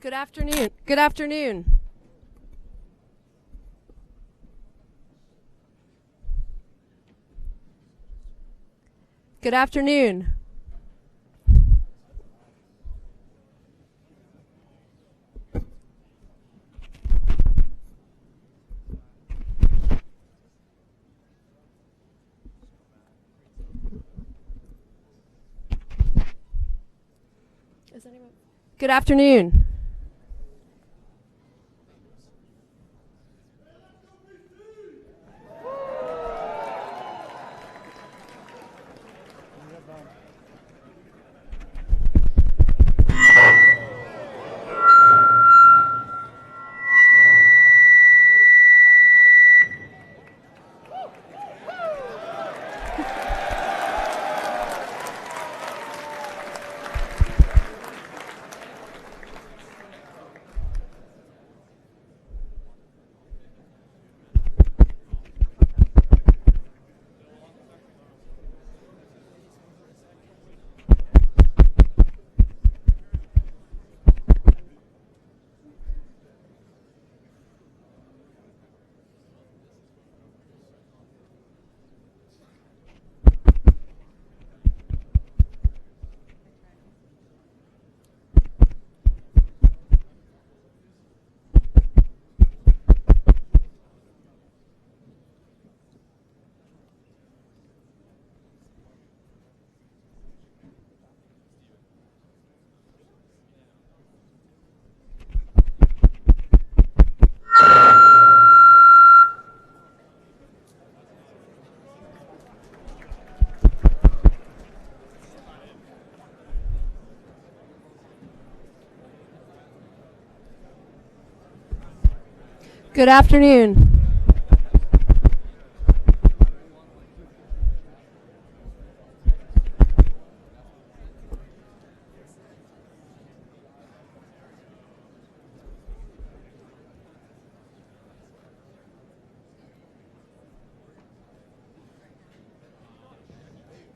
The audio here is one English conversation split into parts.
Good afternoon. Good afternoon. Good afternoon. Is anyone? Good afternoon. Good afternoon.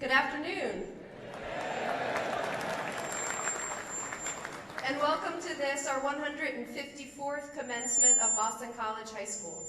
Good afternoon. And welcome to this, our 154th commencement of Boston College High School.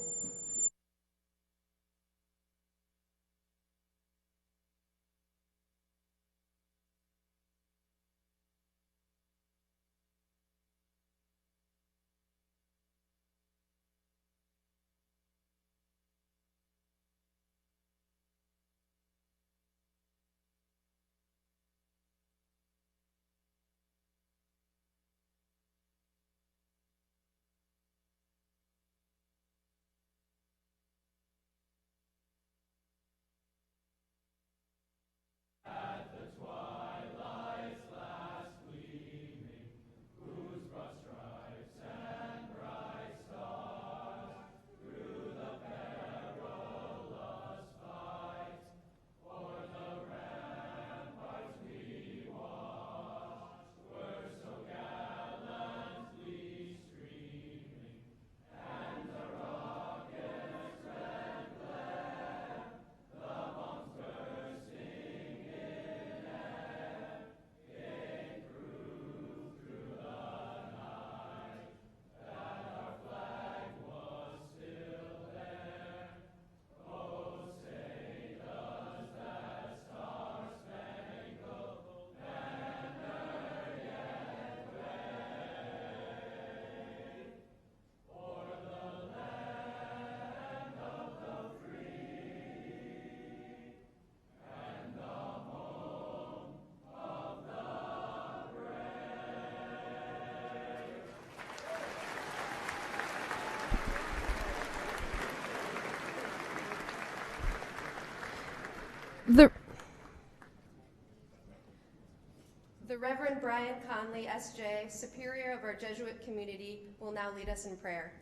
The Reverend Brian Conley, S.J., Superior of our Jesuit community, will now lead us in prayer.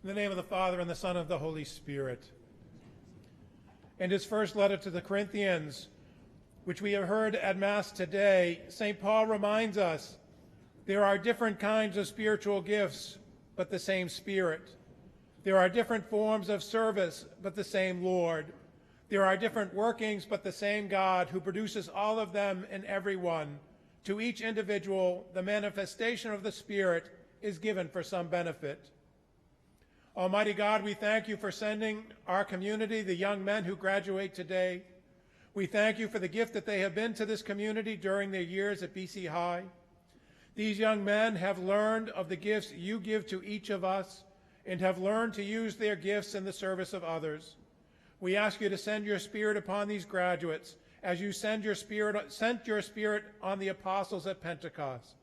In the name of the Father, and the Son, and of the Holy Spirit. In his first letter to the Corinthians, which we have heard at Mass today, St. Paul reminds us there are different kinds of spiritual gifts, but the same Spirit. There are different forms of service, but the same Lord. There are different workings, but the same God who produces all of them in everyone To each individual, the manifestation of the Spirit is given for some benefit. Almighty God, we thank you for sending our community the young men who graduate today. We thank you for the gift that they have been to this community during their years at BC High. These young men have learned of the gifts you give to each of us and have learned to use their gifts in the service of others. We ask you to send your Spirit upon these graduates as you sent your Spirit on the apostles at Pentecost.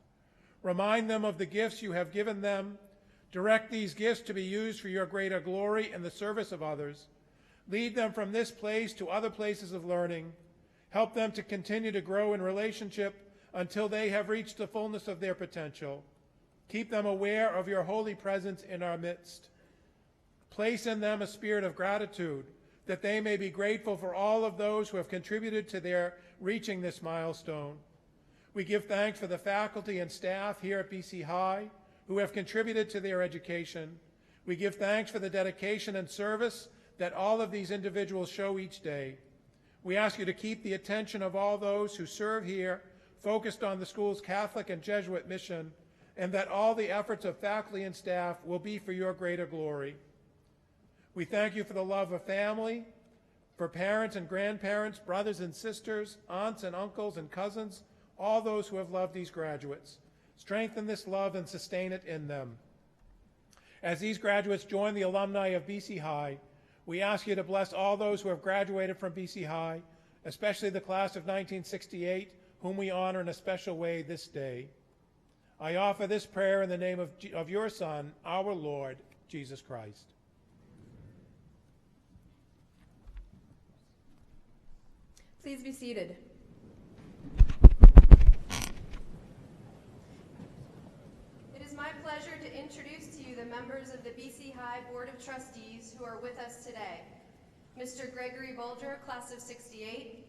Remind them of the gifts you have given them. Direct these gifts to be used for your greater glory and the service of others. Lead them from this place to other places of learning. Help them to continue to grow in relationship until they have reached the fullness of their potential. Keep them aware of your holy presence in our midst. Place in them a spirit of gratitude, that they may be grateful for all of those who have contributed to their reaching this milestone. We give thanks for the faculty and staff here at BC High who have contributed to their education. We give thanks for the dedication and service that all of these individuals show each day. We ask you to keep the attention of all those who serve here focused on the school's Catholic and Jesuit mission, and that all the efforts of faculty and staff will be for your greater glory. We thank you for the love of family, for parents and grandparents, brothers and sisters, aunts and uncles and cousins, all those who have loved these graduates. Strengthen this love and sustain it in them. As these graduates join the alumni of BC High, we ask you to bless all those who have graduated from BC High, especially the class of 1968, whom we honor in a special way this day. I offer this prayer in the name of your Son, our Lord, Jesus Christ. Please be seated. It is my pleasure to introduce to you the members of the BC High Board of Trustees who are with us today. Mr. Gregory Bulger, class of 68,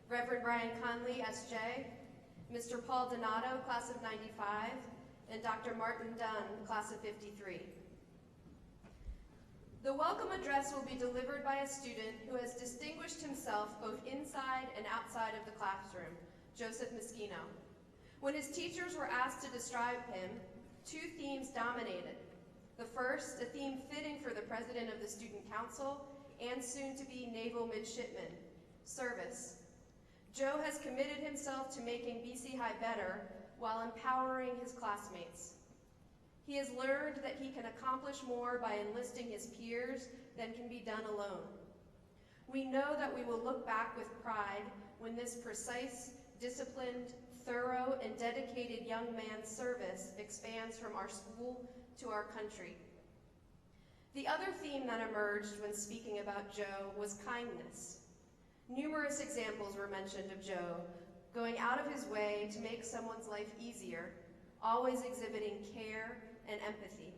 Reverend Brian Conley, SJ, Mr. Paul Donato, class of 95, and Dr. Martin Dunn, class of 53. The welcome address will be delivered by a student who has distinguished himself both inside and outside of the classroom, Joseph Moschino. When his teachers were asked to describe him, two themes dominated. The first, a theme fitting for the president of the Student Council and soon-to-be Naval Midshipman, service. Joe has committed himself to making BC High better while empowering his classmates. He has learned that he can accomplish more by enlisting his peers than can be done alone. We know that we will look back with pride when this precise, disciplined, thorough, and dedicated young man's service expands from our school to our country. The other theme that emerged when speaking about Joe was kindness. Numerous examples were mentioned of Joe, going out of his way to make someone's life easier, always exhibiting care and empathy.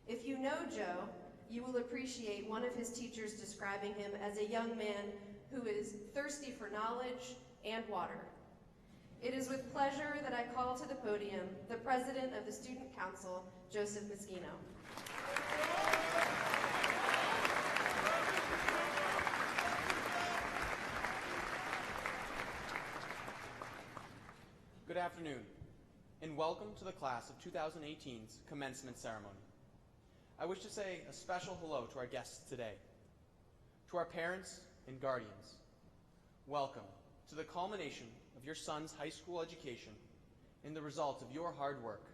If you know Joe, you will appreciate one of his teachers describing him as a young man who is thirsty for knowledge and water. It is with pleasure that I call to the podium the President of the Student Council, Joseph Moschino. Good afternoon, and welcome to the class of 2018's commencement ceremony. I wish to say a special hello to our guests today. To our parents and guardians, welcome to the culmination of your son's high school education and the result of your hard work,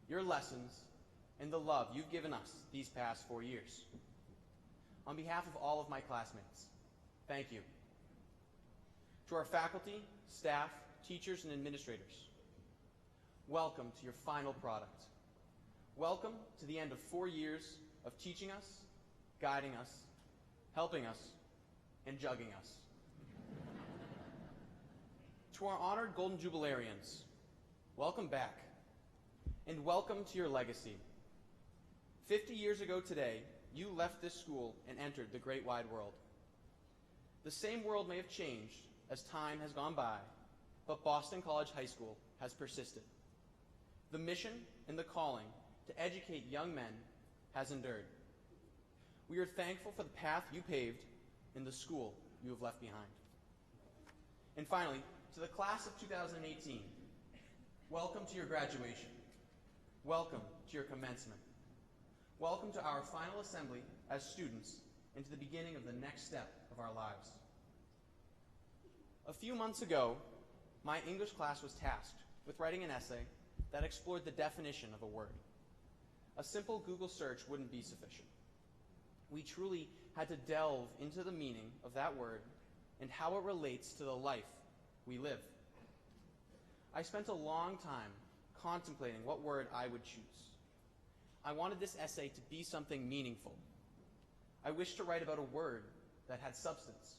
your lessons, and the love you've given us these past 4 years. On behalf of all of my classmates, thank you. To our faculty, staff, teachers, and administrators, welcome to your final product. Welcome to the end of 4 years of teaching us, guiding us, helping us, and jugging us. To our honored Golden Jubilarians, welcome back, and welcome to your legacy. 50 years ago today, you left this school and entered the great wide world. The same world may have changed as time has gone by, but Boston College High School has persisted. The mission and the calling to educate young men has endured. We are thankful for the path you paved and the school you have left behind. And finally, to the class of 2018, Welcome to your graduation. Welcome to your commencement. Welcome to our final assembly as students and to the beginning of the next step of our lives. A few months ago, my English class was tasked with writing an essay that explored the definition of a word. A simple Google search wouldn't be sufficient. We truly had to delve into the meaning of that word and how it relates to the life we live. I spent a long time contemplating what word I would choose. I wanted this essay to be something meaningful. I wished to write about a word that had substance.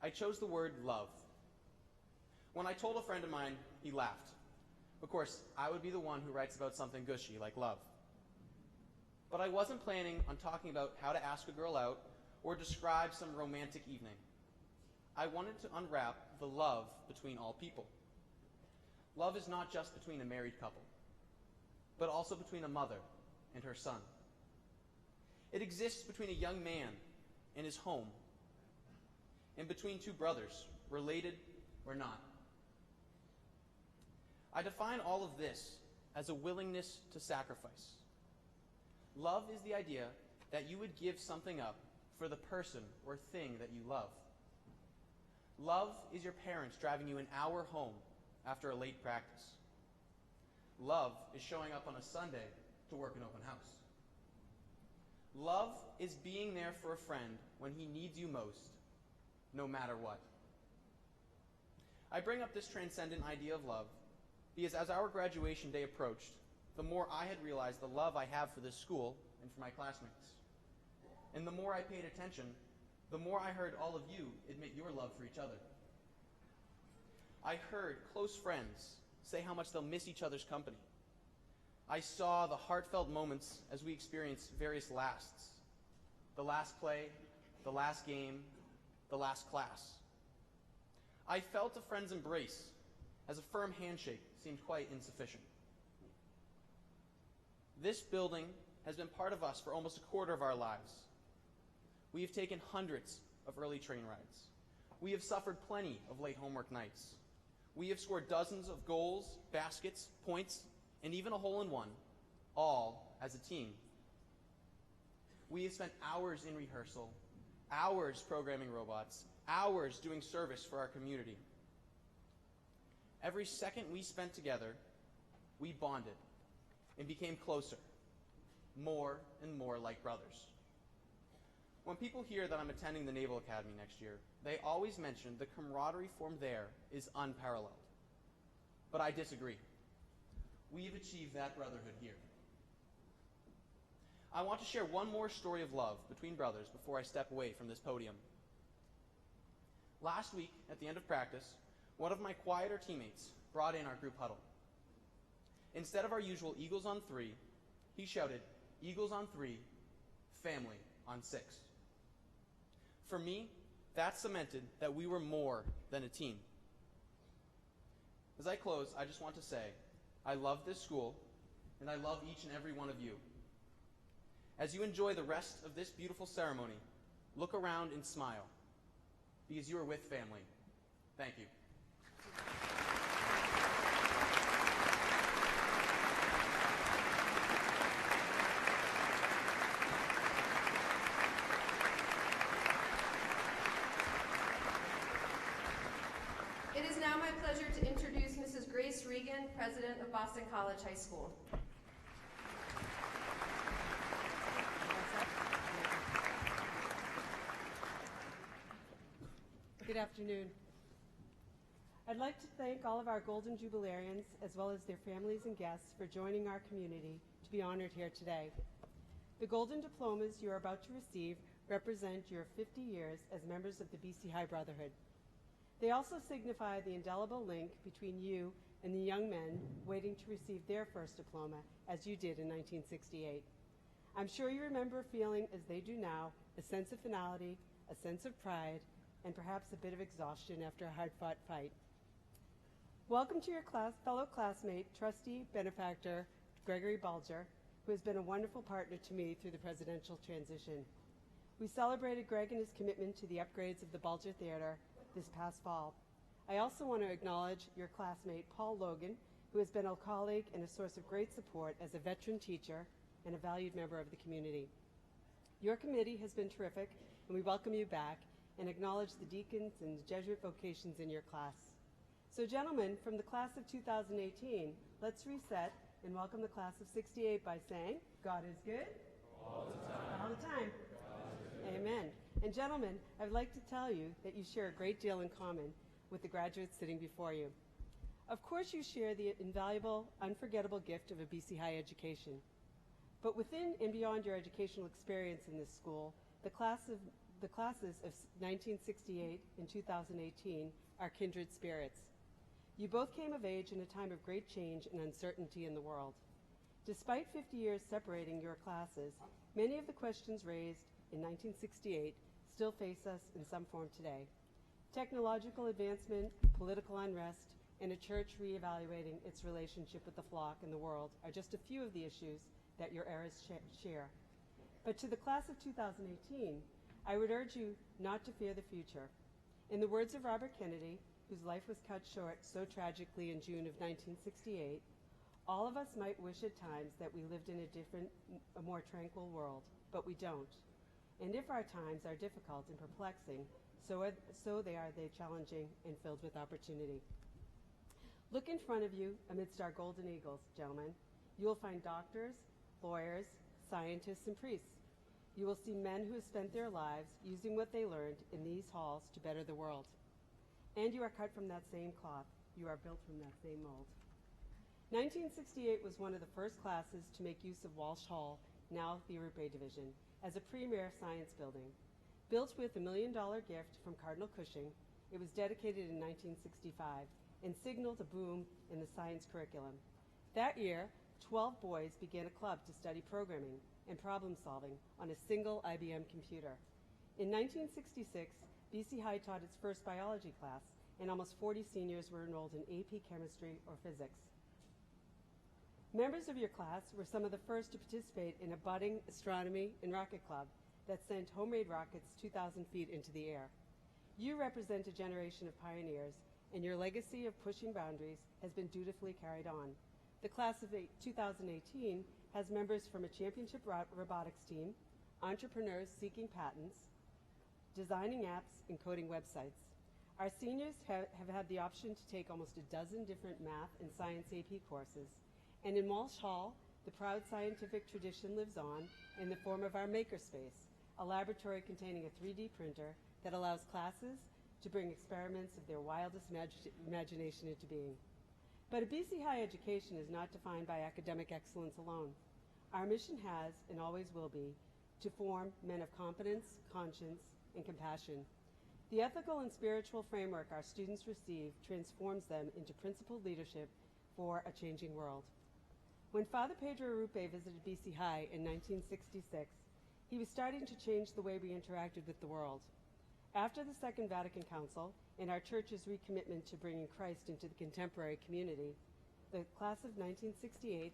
I chose the word love. When I told a friend of mine, he laughed. Of course, I would be the one who writes about something gushy like love. But I wasn't planning on talking about how to ask a girl out or describe some romantic evening. I wanted to unwrap the love between all people. Love is not just between a married couple, but also between a mother and her son. It exists between a young man and his home, and between two brothers, related or not. I define all of this as a willingness to sacrifice. Love is the idea that you would give something up for the person or thing that you love. Love is your parents driving you an hour home after a late practice. Love is showing up on a Sunday to work an open house. Love is being there for a friend when he needs you most, no matter what. I bring up this transcendent idea of love because as our graduation day approached, the more I had realized the love I have for this school and for my classmates. And the more I paid attention, the more I heard all of you admit your love for each other. I heard close friends say how much they'll miss each other's company. I saw the heartfelt moments as we experienced various lasts. The last play, the last game, the last class. I felt a friend's embrace as a firm handshake seemed quite insufficient. This building has been part of us for almost a quarter of our lives. We have taken hundreds of early train rides. We have suffered plenty of late homework nights. We have scored dozens of goals, baskets, points, and even a hole-in-one, all as a team. We have spent hours in rehearsal, hours programming robots, hours doing service for our community. Every second we spent together, we bonded and became closer, more and more like brothers. When people hear that I'm attending the Naval Academy next year, they always mention the camaraderie formed there is unparalleled. But I disagree. We've achieved that brotherhood here. I want to share one more story of love between brothers before I step away from this podium. Last week, at the end of practice, one of my quieter teammates brought in our group huddle. Instead of our usual Eagles on 3, he shouted, "Eagles on 3, family on 6." For me, that cemented that we were more than a team. As I close, I just want to say, I love this school, and I love each and every one of you. As you enjoy the rest of this beautiful ceremony, look around and smile, because you are with family. Thank you. It is now my pleasure to introduce Mrs. Grace Regan, President of Boston College High School. Good afternoon. I'd like to thank all of our Golden Jubilarians, as well as their families and guests, for joining our community to be honored here today. The Golden Diplomas you are about to receive represent your 50 years as members of the BC High Brotherhood. They also signify the indelible link between you and the young men waiting to receive their first diploma, as you did in 1968. I'm sure you remember feeling, as they do now, a sense of finality, a sense of pride, and perhaps a bit of exhaustion after a hard-fought fight. Welcome to your fellow classmate, trustee, benefactor, Gregory Bulger, who has been a wonderful partner to me through the presidential transition. We celebrated Greg and his commitment to the upgrades of the Bulger Theater this past fall. I also want to acknowledge your classmate, Paul Logan, who has been a colleague and a source of great support as a veteran teacher and a valued member of the community. Your committee has been terrific, and we welcome you back and acknowledge the deacons and Jesuit vocations in your class. So gentlemen, from the class of 2018, let's reset and welcome the class of 68 by saying, God is good. All the time. All the time. Amen. And gentlemen, I'd like to tell you that you share a great deal in common with the graduates sitting before you. Of course, you share the invaluable, unforgettable gift of a BC High education. But within and beyond your educational experience in this school, the classes of 1968 and 2018 are kindred spirits. You both came of age in a time of great change and uncertainty in the world. Despite 50 years separating your classes, many of the questions raised in 1968 still face us in some form today. Technological advancement, political unrest, and a church reevaluating its relationship with the flock and the world are just a few of the issues that your eras share. But to the class of 2018, I would urge you not to fear the future. In the words of Robert Kennedy, whose life was cut short so tragically in June of 1968, all of us might wish at times that we lived in a more tranquil world, but we don't. And if our times are difficult and perplexing, so are they challenging and filled with opportunity. Look in front of you amidst our golden eagles, gentlemen. You will find doctors, lawyers, scientists, and priests. You will see men who have spent their lives using what they learned in these halls to better the world. And you are cut from that same cloth. You are built from that same mold. 1968 was one of the first classes to make use of Walsh Hall, now the Ruppe Division, as a premier science building. Built with $1 million gift from Cardinal Cushing, it was dedicated in 1965 and signaled a boom in the science curriculum. That year, 12 boys began a club to study programming and problem solving on a single IBM computer. In 1966, BC Hyde taught its first biology class, and almost 40 seniors were enrolled in AP chemistry or physics. Members of your class were some of the first to participate in a budding astronomy and rocket club that sent homemade rockets 2,000 feet into the air. You represent a generation of pioneers, and your legacy of pushing boundaries has been dutifully carried on. The class of 2018 has members from a championship robotics team, entrepreneurs seeking patents, designing apps, and coding websites. Our seniors have had the option to take almost a dozen different math and science AP courses. And in Walsh Hall, the proud scientific tradition lives on in the form of our makerspace, a laboratory containing a 3D printer that allows classes to bring experiments of their wildest imagination into being. But a BC High education is not defined by academic excellence alone. Our mission has, and always will be, to form men of competence, conscience, and compassion. The ethical and spiritual framework our students receive transforms them into principled leadership for a changing world. When Father Pedro Ruppe visited BC High in 1966, he was starting to change the way we interacted with the world. After the Second Vatican Council and our church's recommitment to bringing Christ into the contemporary community, the class of 1968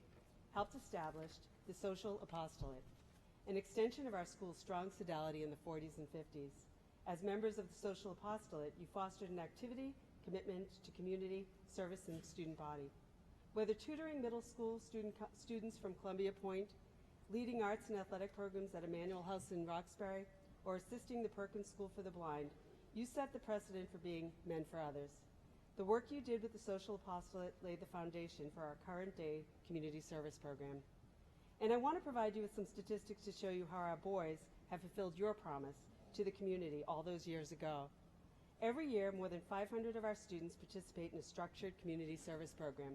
helped establish the Social Apostolate, an extension of our school's strong sodality in the 40s and 50s. As members of the Social Apostolate, you fostered an activity, commitment to community, service, and student body. Whether tutoring middle school students from Columbia Point, leading arts and athletic programs at Emmanuel House in Roxbury, or assisting the Perkins School for the Blind, you set the precedent for being men for others. The work you did with the Social Apostolate laid the foundation for our current day community service program. And I want to provide you with some statistics to show you how our boys have fulfilled your promise to the community all those years ago. Every year, more than 500 of our students participate in a structured community service program,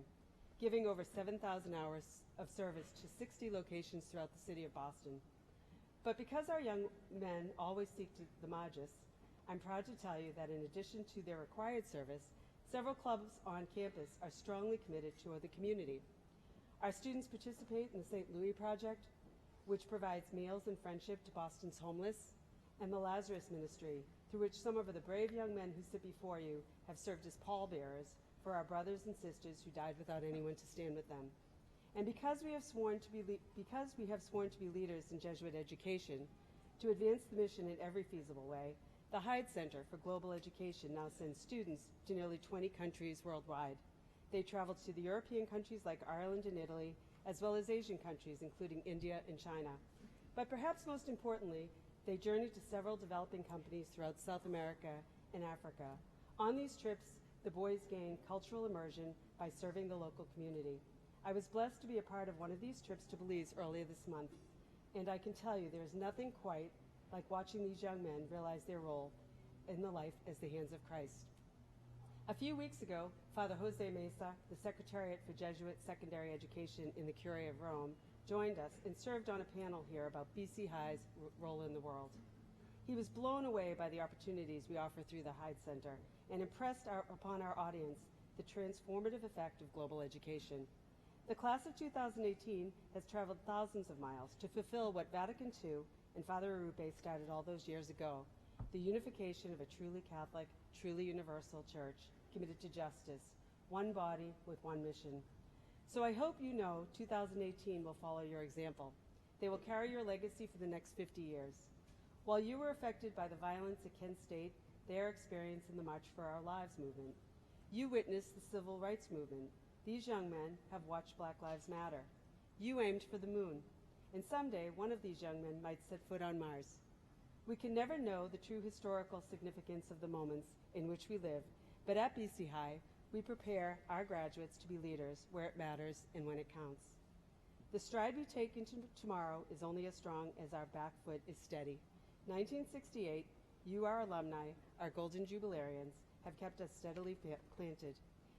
giving over 7,000 hours of service to 60 locations throughout the city of Boston. But because our young men always seek to the magis, I'm proud to tell you that in addition to their required service, several clubs on campus are strongly committed to the community. Our students participate in the St. Louis Project, which provides meals and friendship to Boston's homeless, and the Lazarus Ministry, through which some of the brave young men who sit before you have served as pallbearers for our brothers and sisters who died without anyone to stand with them. And because we have sworn to be leaders in Jesuit education, to advance the mission in every feasible way, The Hyde Center for Global Education now sends students to nearly 20 countries worldwide. They travel to the European countries like Ireland and Italy, as well as Asian countries, including India and China. But perhaps most importantly, they journey to several developing companies throughout South America and Africa. On these trips, the boys gain cultural immersion by serving the local community. I was blessed to be a part of one of these trips to Belize earlier this month, and I can tell you there is nothing quite like watching these young men realize their role in the life as the hands of Christ. A few weeks ago, Father Jose Mesa, the Secretariat for Jesuit Secondary Education in the Curia of Rome, joined us and served on a panel here about BC High's role in the world. He was blown away by the opportunities we offer through the Hyde Center and impressed upon our audience the transformative effect of global education. The class of 2018 has traveled thousands of miles to fulfill what Vatican II and Father Arrupe started all those years ago, the unification of a truly Catholic, truly universal church committed to justice, one body with one mission. So I hope you know 2018 will follow your example. They will carry your legacy for the next 50 years. While you were affected by the violence at Kent State, they are experiencing the March for Our Lives movement. You witnessed the civil rights movement. These young men have watched Black Lives Matter. You aimed for the moon, and someday one of these young men might set foot on Mars. We can never know the true historical significance of the moments in which we live, but at BC High, we prepare our graduates to be leaders where it matters and when it counts. The stride we take into tomorrow is only as strong as our back foot is steady. 1968, you, our alumni, our Golden Jubilarians, have kept us steadily planted.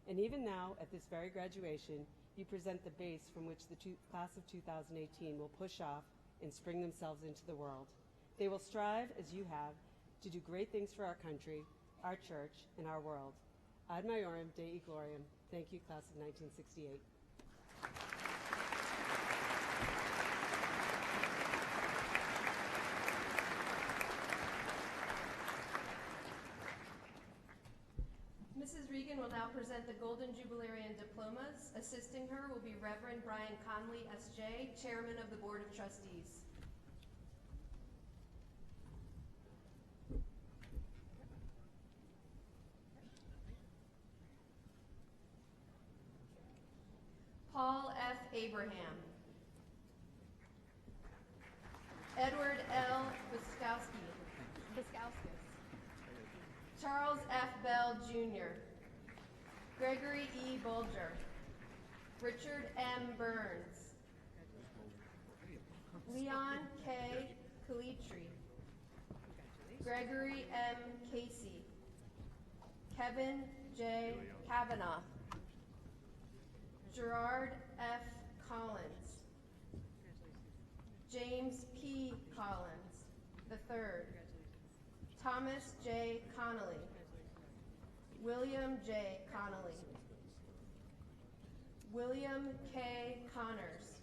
And even now, at this very graduation, you present the base from which the class of 2018 will push off and spring themselves into the world. They will strive, as you have, to do great things for our country, our church, and our world. Ad Maiorem Dei Gloriam. Thank you, class of 1968. Mrs. Regan will now present the Golden Jubilarian diplomas. Assisting her will be Reverend Brian Conley, S.J., Chairman of the Board of Trustees. Paul F. Abraham. Edward L. Biskowskis. Charles F. Bell, Jr. Gregory E. Bulger. Richard M. Burns. Leon K. Calitri. Gregory M. Casey. Kevin J. Kavanaugh. Gerard F. Collins. James P. Collins, III. Thomas J. Connolly. William J. Connolly. William K. Connors.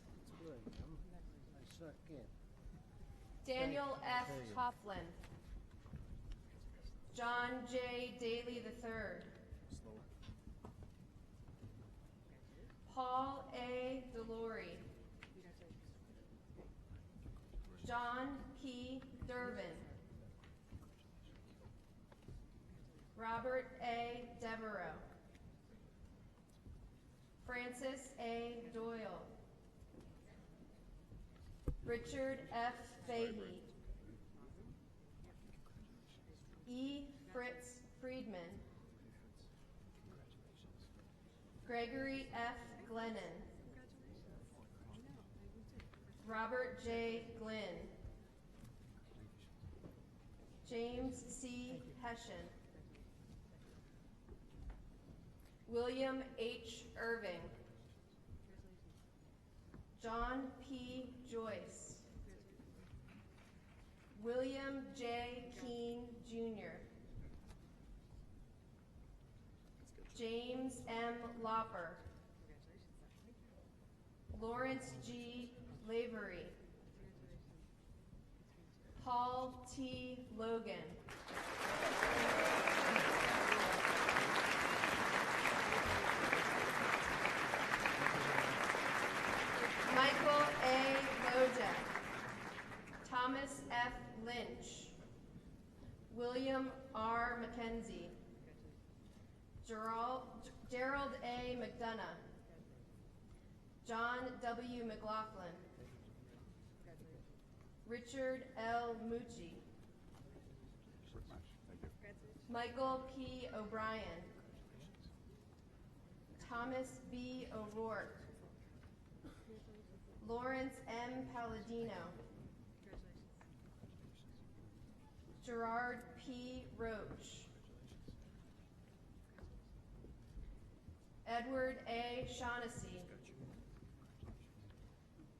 Daniel F. Coughlin. John J. Daly, III. Paul A. Delory. John P. Durbin. Robert A. Devereaux. Francis A. Doyle. Richard F. Fahey. E. Fritz Friedman. Gregory F. Glennon. Robert J. Glynn. James C. Hessian. William H. Irving. John P. Joyce. William J. Keene, Jr. James M. Lopper. Lawrence G. Lavery. Paul T. Logan. Michael A. Lojek. Thomas F. Lynch. William R. McKenzie, Gerald A. McDonough, John W. McLaughlin, Richard L. Mucci, Michael P. O'Brien, Thomas B. O'Rourke, Lawrence M. Palladino, Gerard P. Roach, Edward A. Shaughnessy,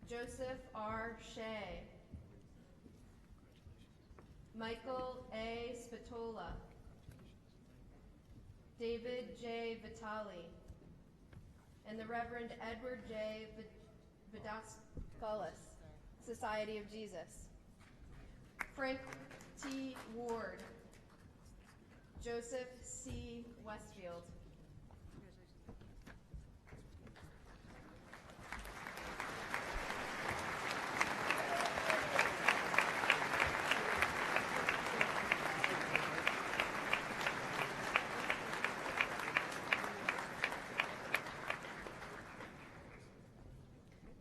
Joseph R. Shea, Michael A. Spatola, David J. Vitale, and the Reverend Edward J. Vidascalis, Society of Jesus. Frank T. Ward, Joseph C. Westfield.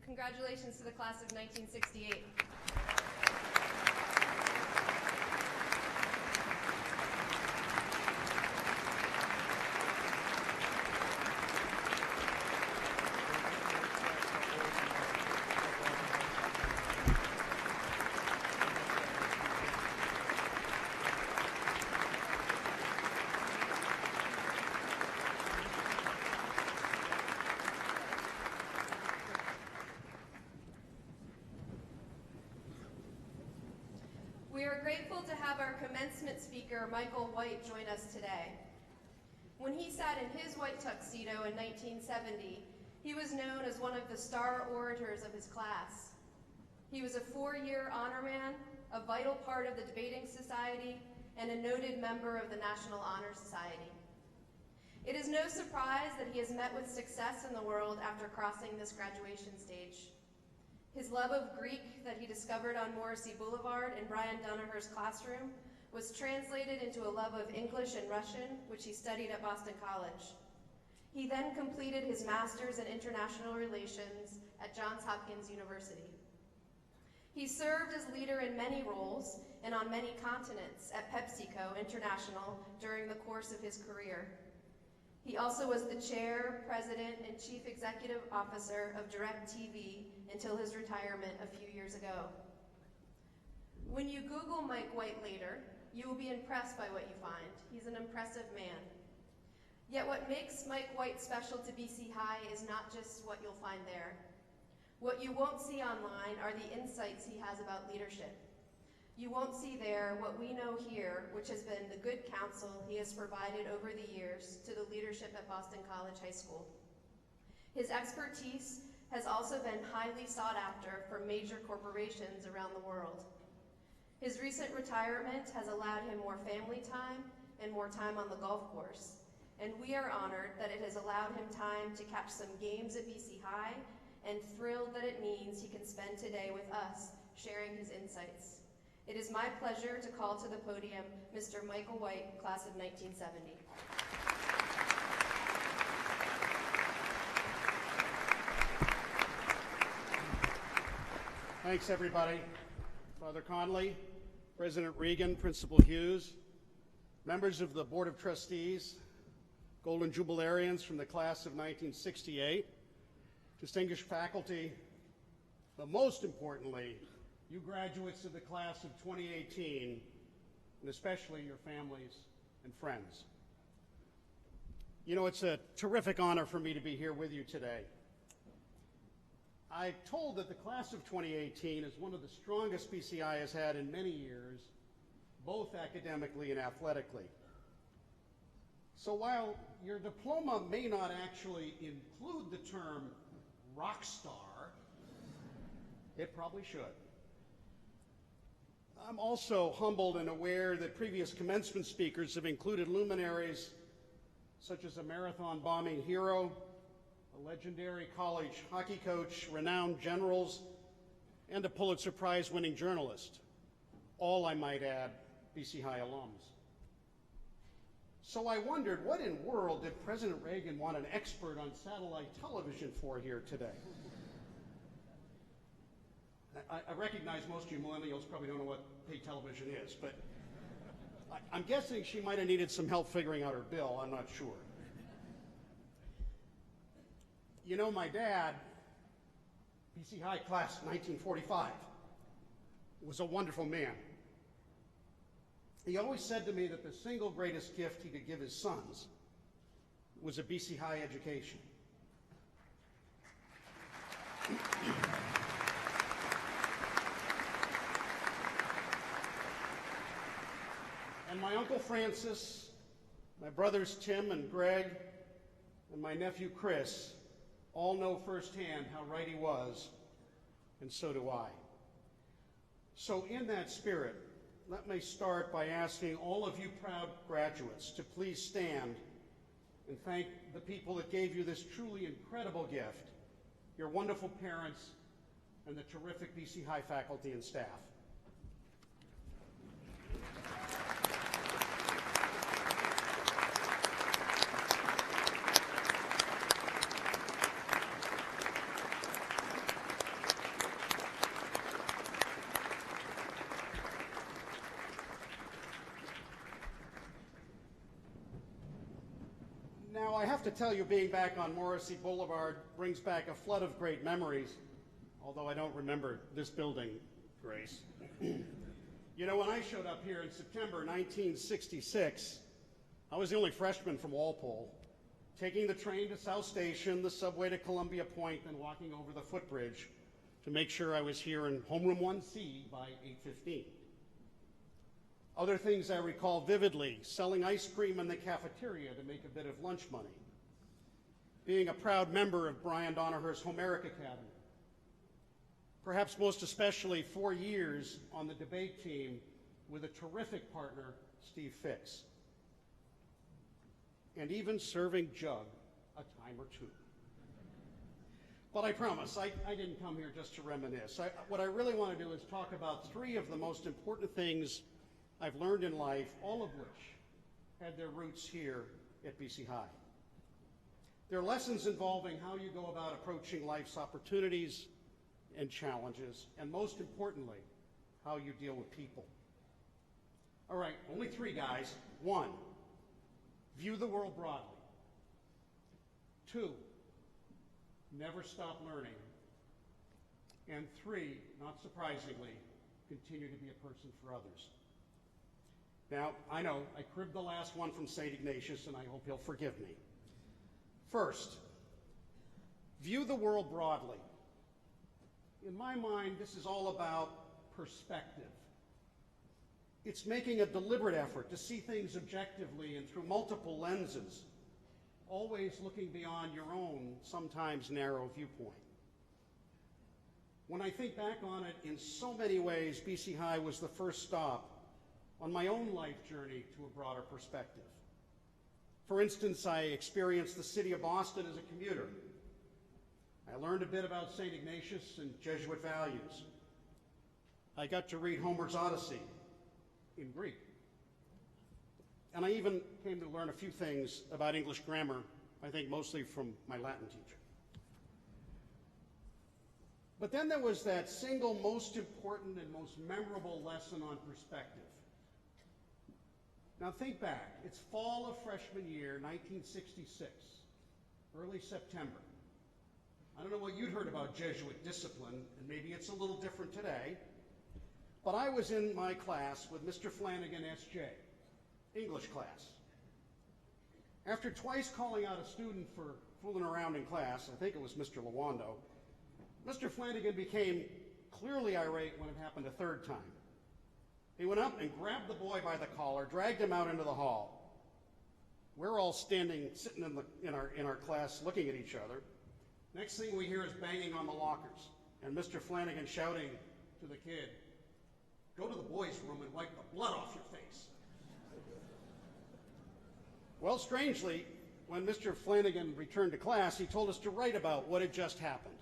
Congratulations to the class of 1968. We are grateful to have our commencement speaker, Michael White, join us today. When he sat in his white tuxedo in 1970, he was known as one of the star orators of his class. He was a 4-year honor man, a vital part of the debating society, and a noted member of the National Honor Society. It is no surprise that he has met with success in the world after crossing this graduation stage. His love of Greek that he discovered on Morrissey Boulevard in Brian Dunaher's classroom was translated into a love of English and Russian, which he studied at Boston College. He then completed his master's in international relations at Johns Hopkins University. He served as leader in many roles and on many continents at PepsiCo International during the course of his career. He also was the chair, president, and chief executive officer of DirecTV until his retirement a few years ago. When you Google Mike White later, you will be impressed by what you find. He's an impressive man. Yet what makes Mike White special to BC High is not just what you'll find there. What you won't see online are the insights he has about leadership. You won't see there what we know here, which has been the good counsel he has provided over the years to the leadership at Boston College High School. His expertise has also been highly sought after from major corporations around the world. His recent retirement has allowed him more family time and more time on the golf course, and we are honored that it has allowed him time to catch some games at BC High and thrilled that it means he can spend today with us sharing his insights. It is my pleasure to call to the podium Mr. Michael White, class of 1970. Thanks, everybody. Father Conley, President Regan, Principal Hughes, members of the Board of Trustees, Golden Jubilarians from the class of 1968, distinguished faculty, but most importantly, you graduates of the class of 2018, and especially your families and friends. You know, it's a terrific honor for me to be here with you today. I'm told that the class of 2018 is one of the strongest BCI has had in many years, both academically and athletically. So while your diploma may not actually include the term rock star, it probably should. I'm also humbled and aware that previous commencement speakers have included luminaries such as a marathon bombing hero, a legendary college hockey coach, renowned generals, and a Pulitzer Prize winning journalist. All, I might add, BC High alums. So I wondered, what in the world did President Reagan want an expert on satellite television for here today? I recognize most of you millennials probably don't know what paid television is, but I'm guessing she might have needed some help figuring out her bill. I'm not sure. You know, my dad, BC High class 1945, was a wonderful man. He always said to me that the single greatest gift he could give his sons was a BC High education. And my Uncle Francis, my brothers Tim and Greg, and my nephew Chris all know firsthand how right he was, and so do I. So in that spirit, let me start by asking all of you proud graduates to please stand and thank the people that gave you this truly incredible gift, your wonderful parents, and the terrific BC High faculty and staff. Now, I have to tell you, being back on Morrissey Boulevard brings back a flood of great memories, although I don't remember this building, Grace. You know, when I showed up here in September 1966, I was the only freshman from Walpole, taking the train to South Station, the subway to Columbia Point, and walking over the footbridge to make sure I was here in homeroom 1C by 8:15. Other things I recall vividly: selling ice cream in the cafeteria to make a bit of lunch money, being a proud member of Brian Donaher's Homeric Academy, perhaps most especially 4 years on the debate team with a terrific partner, Steve Fix, and even serving Jug a time or two. But I promise, I didn't come here just to reminisce. What I really want to do is talk about 3 of the most important things I've learned in life, all of which had their roots here at BC High. They're lessons involving how you go about approaching life's opportunities and challenges, and most importantly, how you deal with people. All right, only 3, guys. 1, view the world broadly. 2, never stop learning. And 3, not surprisingly, continue to be a person for others. Now, I know I cribbed the last one from St. Ignatius, and I hope he'll forgive me. First, view the world broadly. In my mind, this is all about perspective. It's making a deliberate effort to see things objectively and through multiple lenses, always looking beyond your own, sometimes narrow viewpoint. When I think back on it, in so many ways, BC High was the first stop on my own life journey to a broader perspective. For instance, I experienced the city of Boston as a commuter. I learned a bit about St. Ignatius and Jesuit values. I got to read Homer's Odyssey in Greek. And I even came to learn a few things about English grammar, I think mostly from my Latin teacher. But then there was that single most important and most memorable lesson on perspective. Now think back, it's fall of freshman year, 1966, early September. I don't know what you'd heard about Jesuit discipline, and maybe it's a little different today, but I was in my class with Mr. Flanagan, S.J., English class. After twice calling out a student for fooling around in class, I think it was Mr. Lawando, Mr. Flanagan became clearly irate when it happened a third time. He went up and grabbed the boy by the collar, dragged him out into the hall. We're all sitting in our class looking at each other. Next thing we hear is banging on the lockers, and Mr. Flanagan shouting to the kid, "Go to the boys' room and wipe the blood off your face." Well, strangely, when Mr. Flanagan returned to class, he told us to write about what had just happened.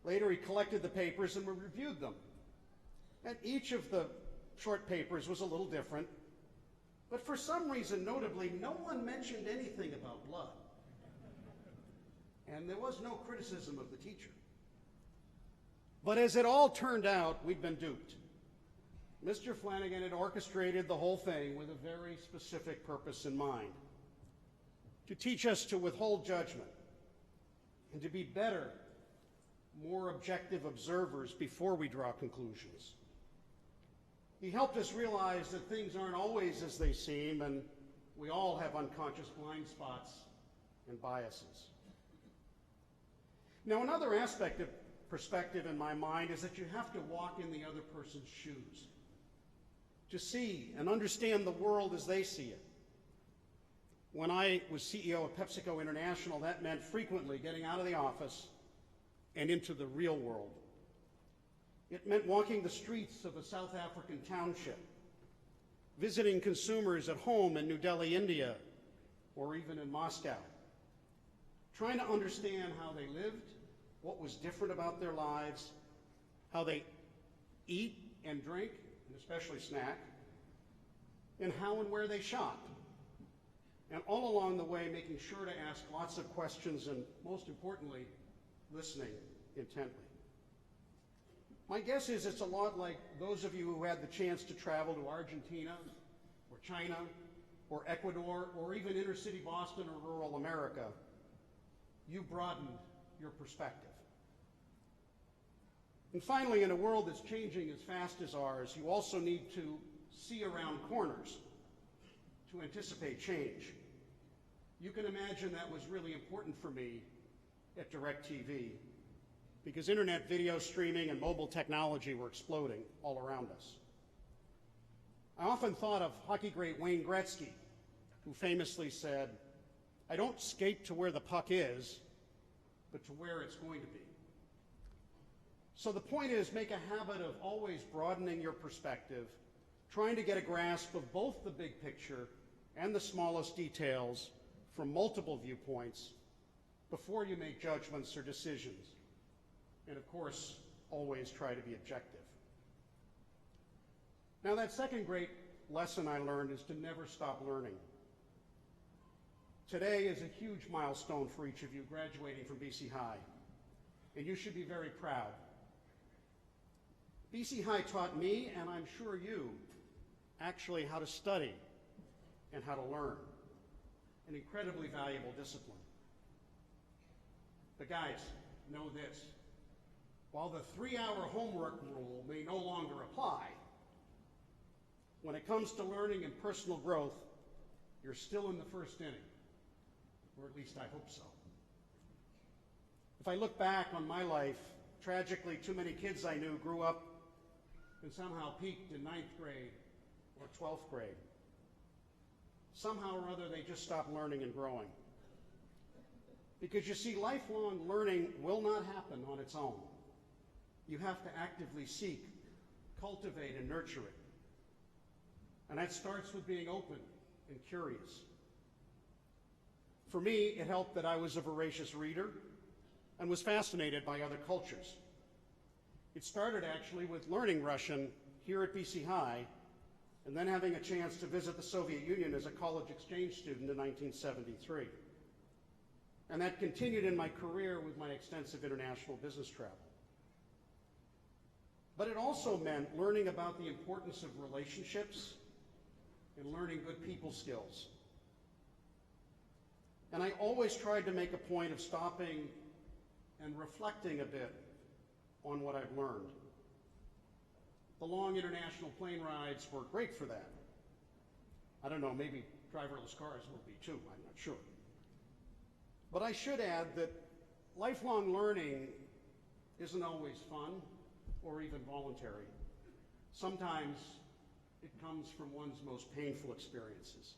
Later, he collected the papers and we reviewed them. And each of the short papers was a little different, but for some reason, notably, no one mentioned anything about blood. And there was no criticism of the teacher. But as it all turned out, we'd been duped. Mr. Flanagan had orchestrated the whole thing with a very specific purpose in mind: to teach us to withhold judgment and to be better, more objective observers before we draw conclusions. He helped us realize that things aren't always as they seem, and we all have unconscious blind spots and biases. Now, another aspect of perspective in my mind is that you have to walk in the other person's shoes to see and understand the world as they see it. When I was CEO of PepsiCo International, that meant frequently getting out of the office and into the real world. It meant walking the streets of a South African township, visiting consumers at home in New Delhi, India, or even in Moscow, trying to understand how they lived, what was different about their lives, how they eat and drink, and especially snack, and how and where they shop. And all along the way, making sure to ask lots of questions and, most importantly, listening intently. My guess is it's a lot like those of you who had the chance to travel to Argentina, or China, or Ecuador, or even inner city Boston or rural America. You broadened your perspective. And finally, in a world that's changing as fast as ours, you also need to see around corners to anticipate change. You can imagine that was really important for me at DirecTV, because internet video streaming and mobile technology were exploding all around us. I often thought of hockey great Wayne Gretzky, who famously said, "I don't skate to where the puck is, but to where it's going to be." So the point is, make a habit of always broadening your perspective, trying to get a grasp of both the big picture and the smallest details from multiple viewpoints before you make judgments or decisions. And of course, always try to be objective. Now, that second great lesson I learned is to never stop learning. Today is a huge milestone for each of you graduating from BC High, and you should be very proud. BC High taught me, and I'm sure you, actually how to study and how to learn. An incredibly valuable discipline. But guys, know this. While the 3-hour homework rule may no longer apply, when it comes to learning and personal growth, you're still in the first inning. Or at least I hope so. If I look back on my life, tragically, too many kids I knew grew up and somehow peaked in 9th grade or 12th grade. Somehow or other, they just stopped learning and growing. Because you see, lifelong learning will not happen on its own. You have to actively seek, cultivate, and nurture it. And that starts with being open and curious. For me, it helped that I was a voracious reader and was fascinated by other cultures. It started actually with learning Russian here at BC High, and then having a chance to visit the Soviet Union as a college exchange student in 1973. And that continued in my career with my extensive international business travel. But it also meant learning about the importance of relationships and learning good people skills. And I always tried to make a point of stopping and reflecting a bit on what I've learned. The long international plane rides were great for that. I don't know, maybe driverless cars will be too, I'm not sure. But I should add that lifelong learning isn't always fun or even voluntary. Sometimes it comes from one's most painful experiences.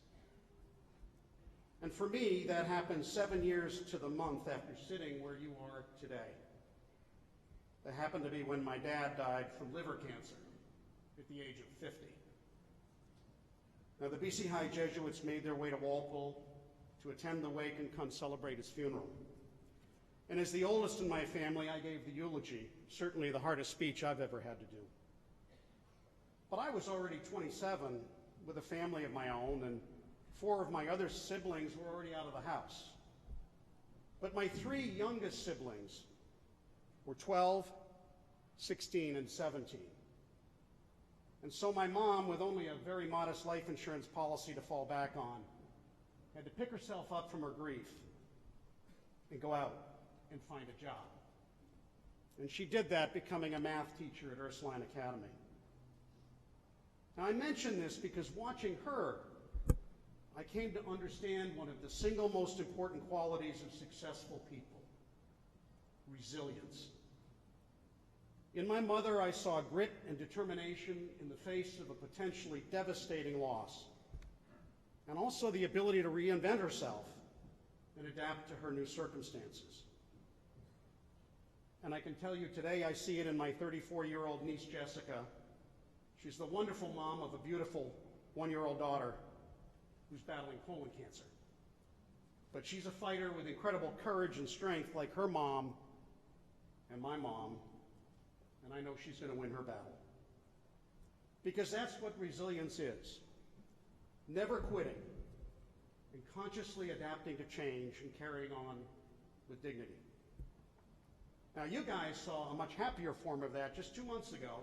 And for me, that happened 7 years to the month after sitting where you are today. That happened to be when my dad died from liver cancer at the age of 50. Now, the BC High Jesuits made their way to Walpole to attend the wake and come celebrate his funeral. And as the oldest in my family, I gave the eulogy, certainly the hardest speech I've ever had to do. But I was already 27 with a family of my own, and 4 of my other siblings were already out of the house. But my 3 youngest siblings were 12, 16, and 17. And so my mom, with only a very modest life insurance policy to fall back on, had to pick herself up from her grief and go out and find a job. And she did that, becoming a math teacher at Ursuline Academy. Now, I mention this because watching her, I came to understand one of the single most important qualities of successful people: resilience. In my mother, I saw grit and determination in the face of a potentially devastating loss, and also the ability to reinvent herself and adapt to her new circumstances. And I can tell you today, I see it in my 34-year-old niece, Jessica. She's the wonderful mom of a beautiful 1-year-old daughter who's battling colon cancer. But she's a fighter with incredible courage and strength, like her mom and my mom, and I know she's going to win her battle. Because that's what resilience is: never quitting and consciously adapting to change and carrying on with dignity. Now, you guys saw a much happier form of that just 2 months ago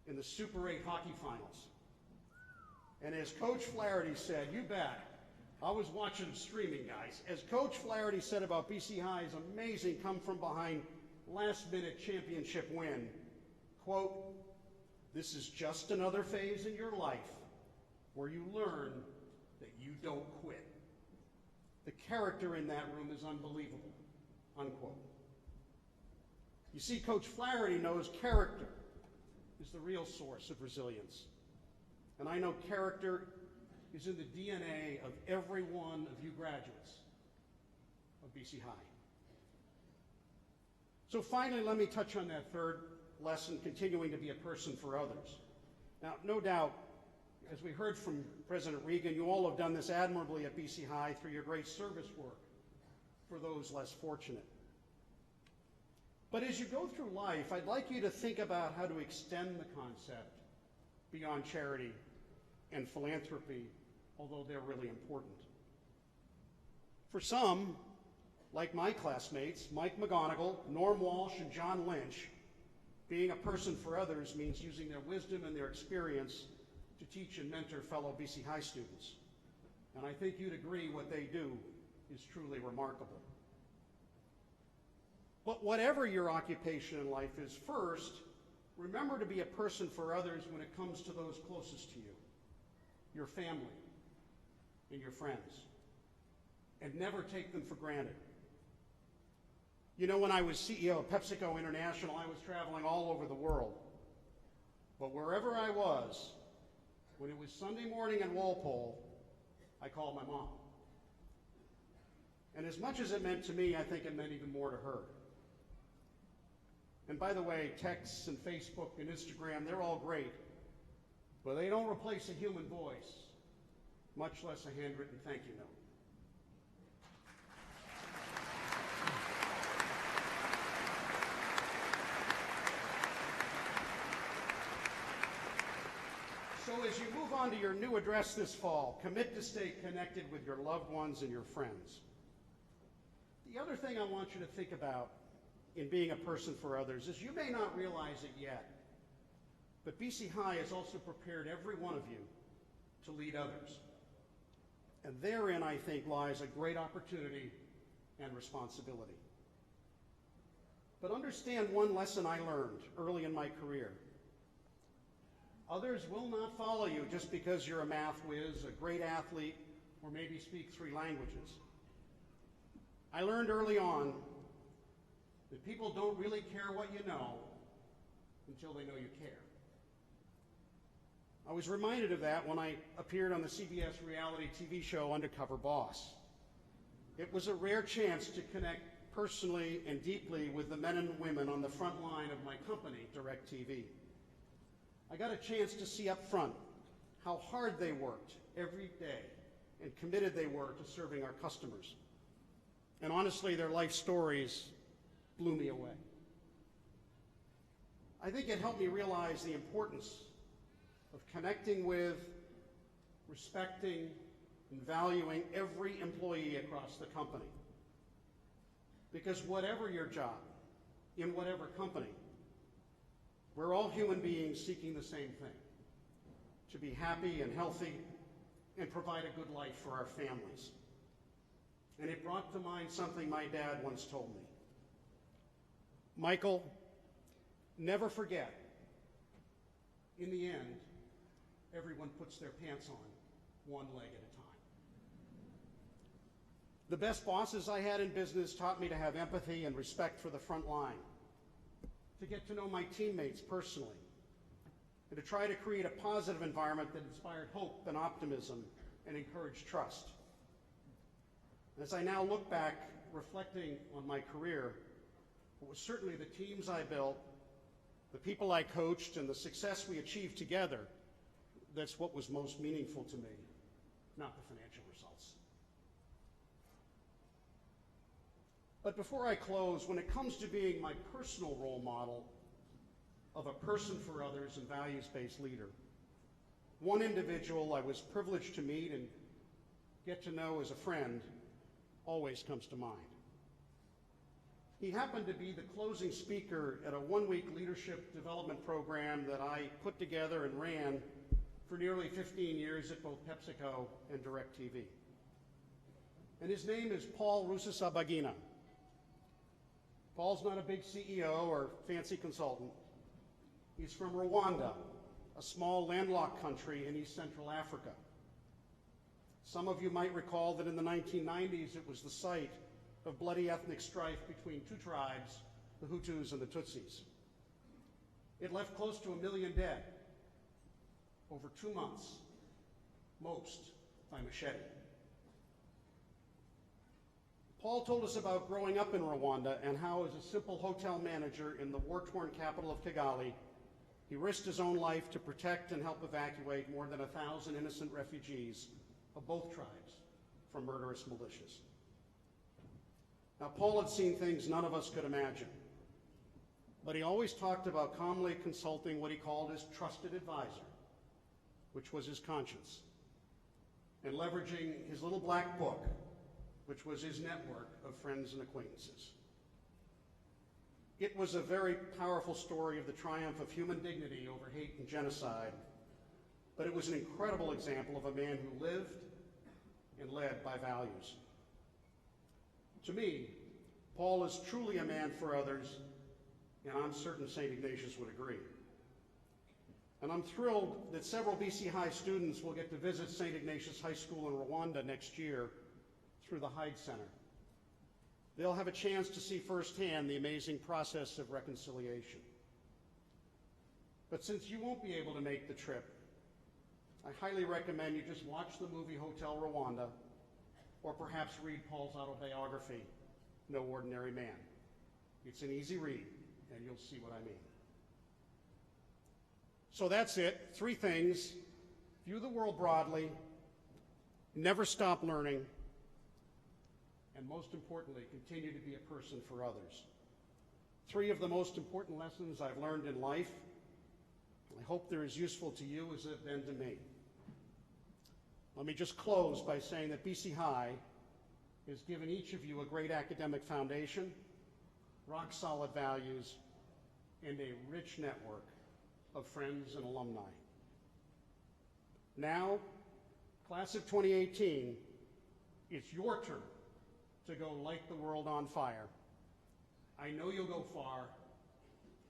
in the Super 8 hockey finals. And as Coach Flaherty said, you bet, I was watching streaming, guys. As Coach Flaherty said about BC High's amazing come-from-behind last-minute championship win, quote, "This is just another phase in your life where you learn that you don't quit." The character in that room is unbelievable, unquote. You see, Coach Flaherty knows character is the real source of resilience. And I know character is in the DNA of every one of you graduates of BC High. So finally, let me touch on that third lesson: continuing to be a person for others. Now, no doubt, as we heard from President Regan, you all have done this admirably at BC High through your great service work for those less fortunate. But as you go through life, I'd like you to think about how to extend the concept beyond charity and philanthropy, although they're really important. For some, like my classmates, Mike McGonigal, Norm Walsh, and John Lynch, being a person for others means using their wisdom and their experience to teach and mentor fellow BC High students. And I think you'd agree what they do is truly remarkable. But whatever your occupation in life is, first, remember to be a person for others when it comes to those closest to you, your family and your friends, and never take them for granted. You know, when I was CEO of PepsiCo International, I was traveling all over the world. But wherever I was, when it was Sunday morning in Walpole, I called my mom. And as much as it meant to me, I think it meant even more to her. And by the way, texts and Facebook and Instagram, they're all great, but they don't replace a human voice, much less a handwritten thank you note. So as you move on to your new address this fall, commit to stay connected with your loved ones and your friends. The other thing I want you to think about in being a person for others is you may not realize it yet, but BC High has also prepared every one of you to lead others. And therein, I think, lies a great opportunity and responsibility. But understand one lesson I learned early in my career. Others will not follow you just because you're a math whiz, a great athlete, or maybe speak 3 languages. I learned early on that people don't really care what you know until they know you care. I was reminded of that when I appeared on the CBS reality TV show Undercover Boss. It was a rare chance to connect personally and deeply with the men and women on the front line of my company, DirecTV. I got a chance to see up front how hard they worked every day and committed they were to serving our customers. And honestly, their life stories blew me away. I think it helped me realize the importance of connecting with, respecting, and valuing every employee across the company. Because whatever your job, in whatever company, we're all human beings seeking the same thing: to be happy and healthy and provide a good life for our families. And it brought to mind something my dad once told me. Michael, never forget, in the end, everyone puts their pants on one leg at a time. The best bosses I had in business taught me to have empathy and respect for the front line, to get to know my teammates personally, and to try to create a positive environment that inspired hope and optimism and encouraged trust. As I now look back, reflecting on my career, it was certainly the teams I built, the people I coached, and the success we achieved together that's what was most meaningful to me, not the financial results. But before I close, when it comes to being my personal role model of a person for others and values-based leader, one individual I was privileged to meet and get to know as a friend always comes to mind. He happened to be the closing speaker at a one-week leadership development program that I put together and ran for nearly 15 years at both PepsiCo and DirecTV. And his name is Paul Russo-Sabagina. Paul's not a big CEO or fancy consultant. He's from Rwanda, a small landlocked country in East Central Africa. Some of you might recall that in the 1990s it was the site of bloody ethnic strife between two tribes, the Hutus and the Tutsis. It left close to 1 million dead over 2 months, most by machete. Paul told us about growing up in Rwanda and how, as a simple hotel manager in the war-torn capital of Kigali, he risked his own life to protect and help evacuate more than 1,000 innocent refugees of both tribes from murderous militias. Now, Paul had seen things none of us could imagine, but he always talked about calmly consulting what he called his trusted advisor, which was his conscience, and leveraging his little black book, which was his network of friends and acquaintances. It was a very powerful story of the triumph of human dignity over hate and genocide, but it was an incredible example of a man who lived and led by values. To me, Paul is truly a man for others, and I'm certain St. Ignatius would agree. And I'm thrilled that several BC High students will get to visit St. Ignatius High School in Rwanda next year through the Hyde Center. They'll have a chance to see firsthand the amazing process of reconciliation. But since you won't be able to make the trip, I highly recommend you just watch the movie Hotel Rwanda, or perhaps read Paul's autobiography, No Ordinary Man. It's an easy read, and you'll see what I mean. So that's it. 3 things. View the world broadly, never stop learning, and most importantly, continue to be a person for others. 3 of the most important lessons I've learned in life. I hope they're as useful to you as they've been to me. Let me just close by saying that BC High has given each of you a great academic foundation, rock-solid values, and a rich network of friends and alumni. Now, class of 2018, it's your turn to go light the world on fire. I know you'll go far,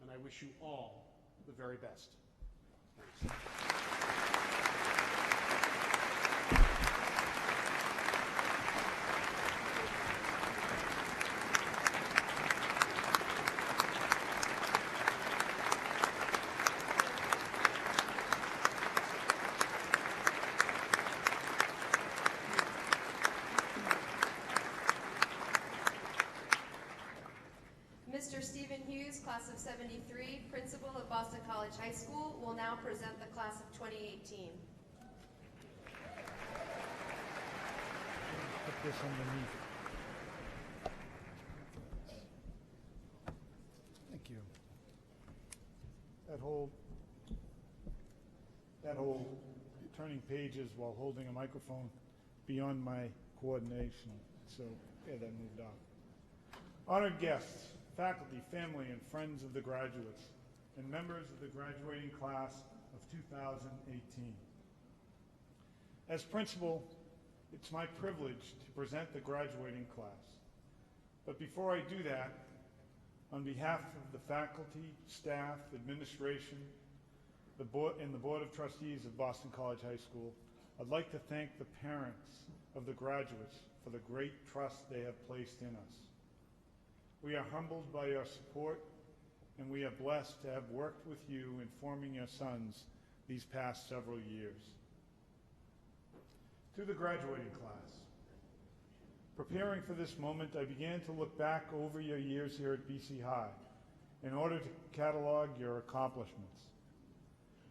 and I wish you all the very best. Thanks. Mr. Stephen Hughes, class of 73, principal of Boston College High School, will now present the class of 2018. Put this underneath. Thank you. That whole pages while holding a microphone beyond my coordination. So, yeah, that moved off. Honored guests, faculty, family, and friends of the graduates, and members of the graduating class of 2018. As principal, it's my privilege to present the graduating class. But before I do that, on behalf of the faculty, staff, administration, and the Board of Trustees of Boston College High School, I'd like to thank the parents of the graduates for the great trust they have placed in us. We are humbled by your support, and we are blessed to have worked with you in forming your sons these past several years. To the graduating class. Preparing for this moment, I began to look back over your years here at BC High in order to catalog your accomplishments.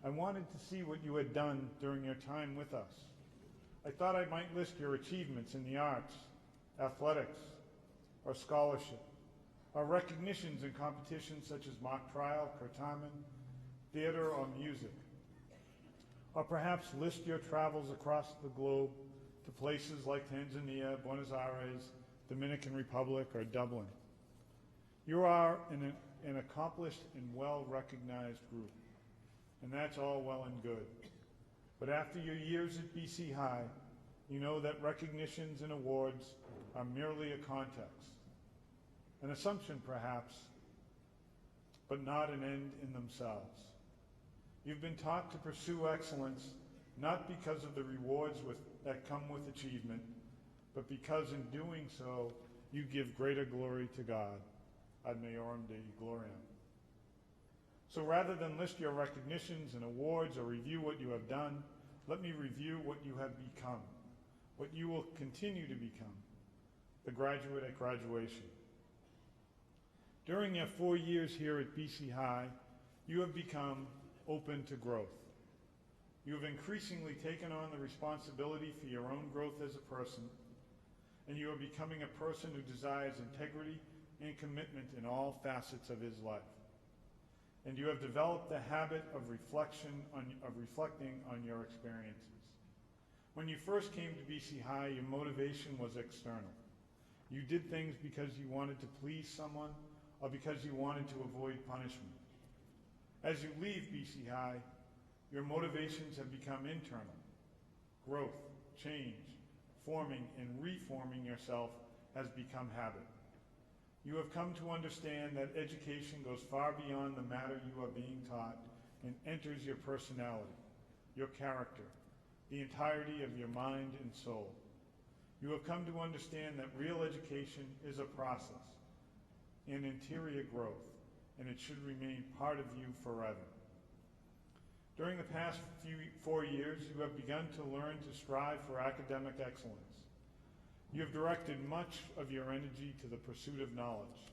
I wanted to see what you had done during your time with us. I thought I might list your achievements in the arts, athletics, or scholarship, or recognitions in competitions such as mock trial, curtamen, theater, or music. Or perhaps list your travels across the globe to places like Tanzania, Buenos Aires, Dominican Republic, or Dublin. You are an accomplished and well-recognized group, and that's all well and good. But after your years at BC High, you know that recognitions and awards are merely a context, an assumption perhaps, but not an end in themselves. You've been taught to pursue excellence not because of the rewards that come with achievement, but because in doing so, you give greater glory to God, ad majorem Dei gloriam. So rather than list your recognitions and awards or review what you have done, let me review what you have become, what you will continue to become, the graduate at graduation. During your 4 years here at BC High, you have become open to growth. You have increasingly taken on the responsibility for your own growth as a person, and you are becoming a person who desires integrity and commitment in all facets of his life. And you have developed the habit of reflecting on your experiences. When you first came to BC High, your motivation was external. You did things because you wanted to please someone or because you wanted to avoid punishment. As you leave BC High, your motivations have become internal. Growth, change, forming and reforming yourself has become habit. You have come to understand that education goes far beyond the matter you are being taught and enters your personality, your character, the entirety of your mind and soul. You have come to understand that real education is a process, an interior growth, and it should remain part of you forever. During the past 4 years, you have begun to learn to strive for academic excellence. You have directed much of your energy to the pursuit of knowledge.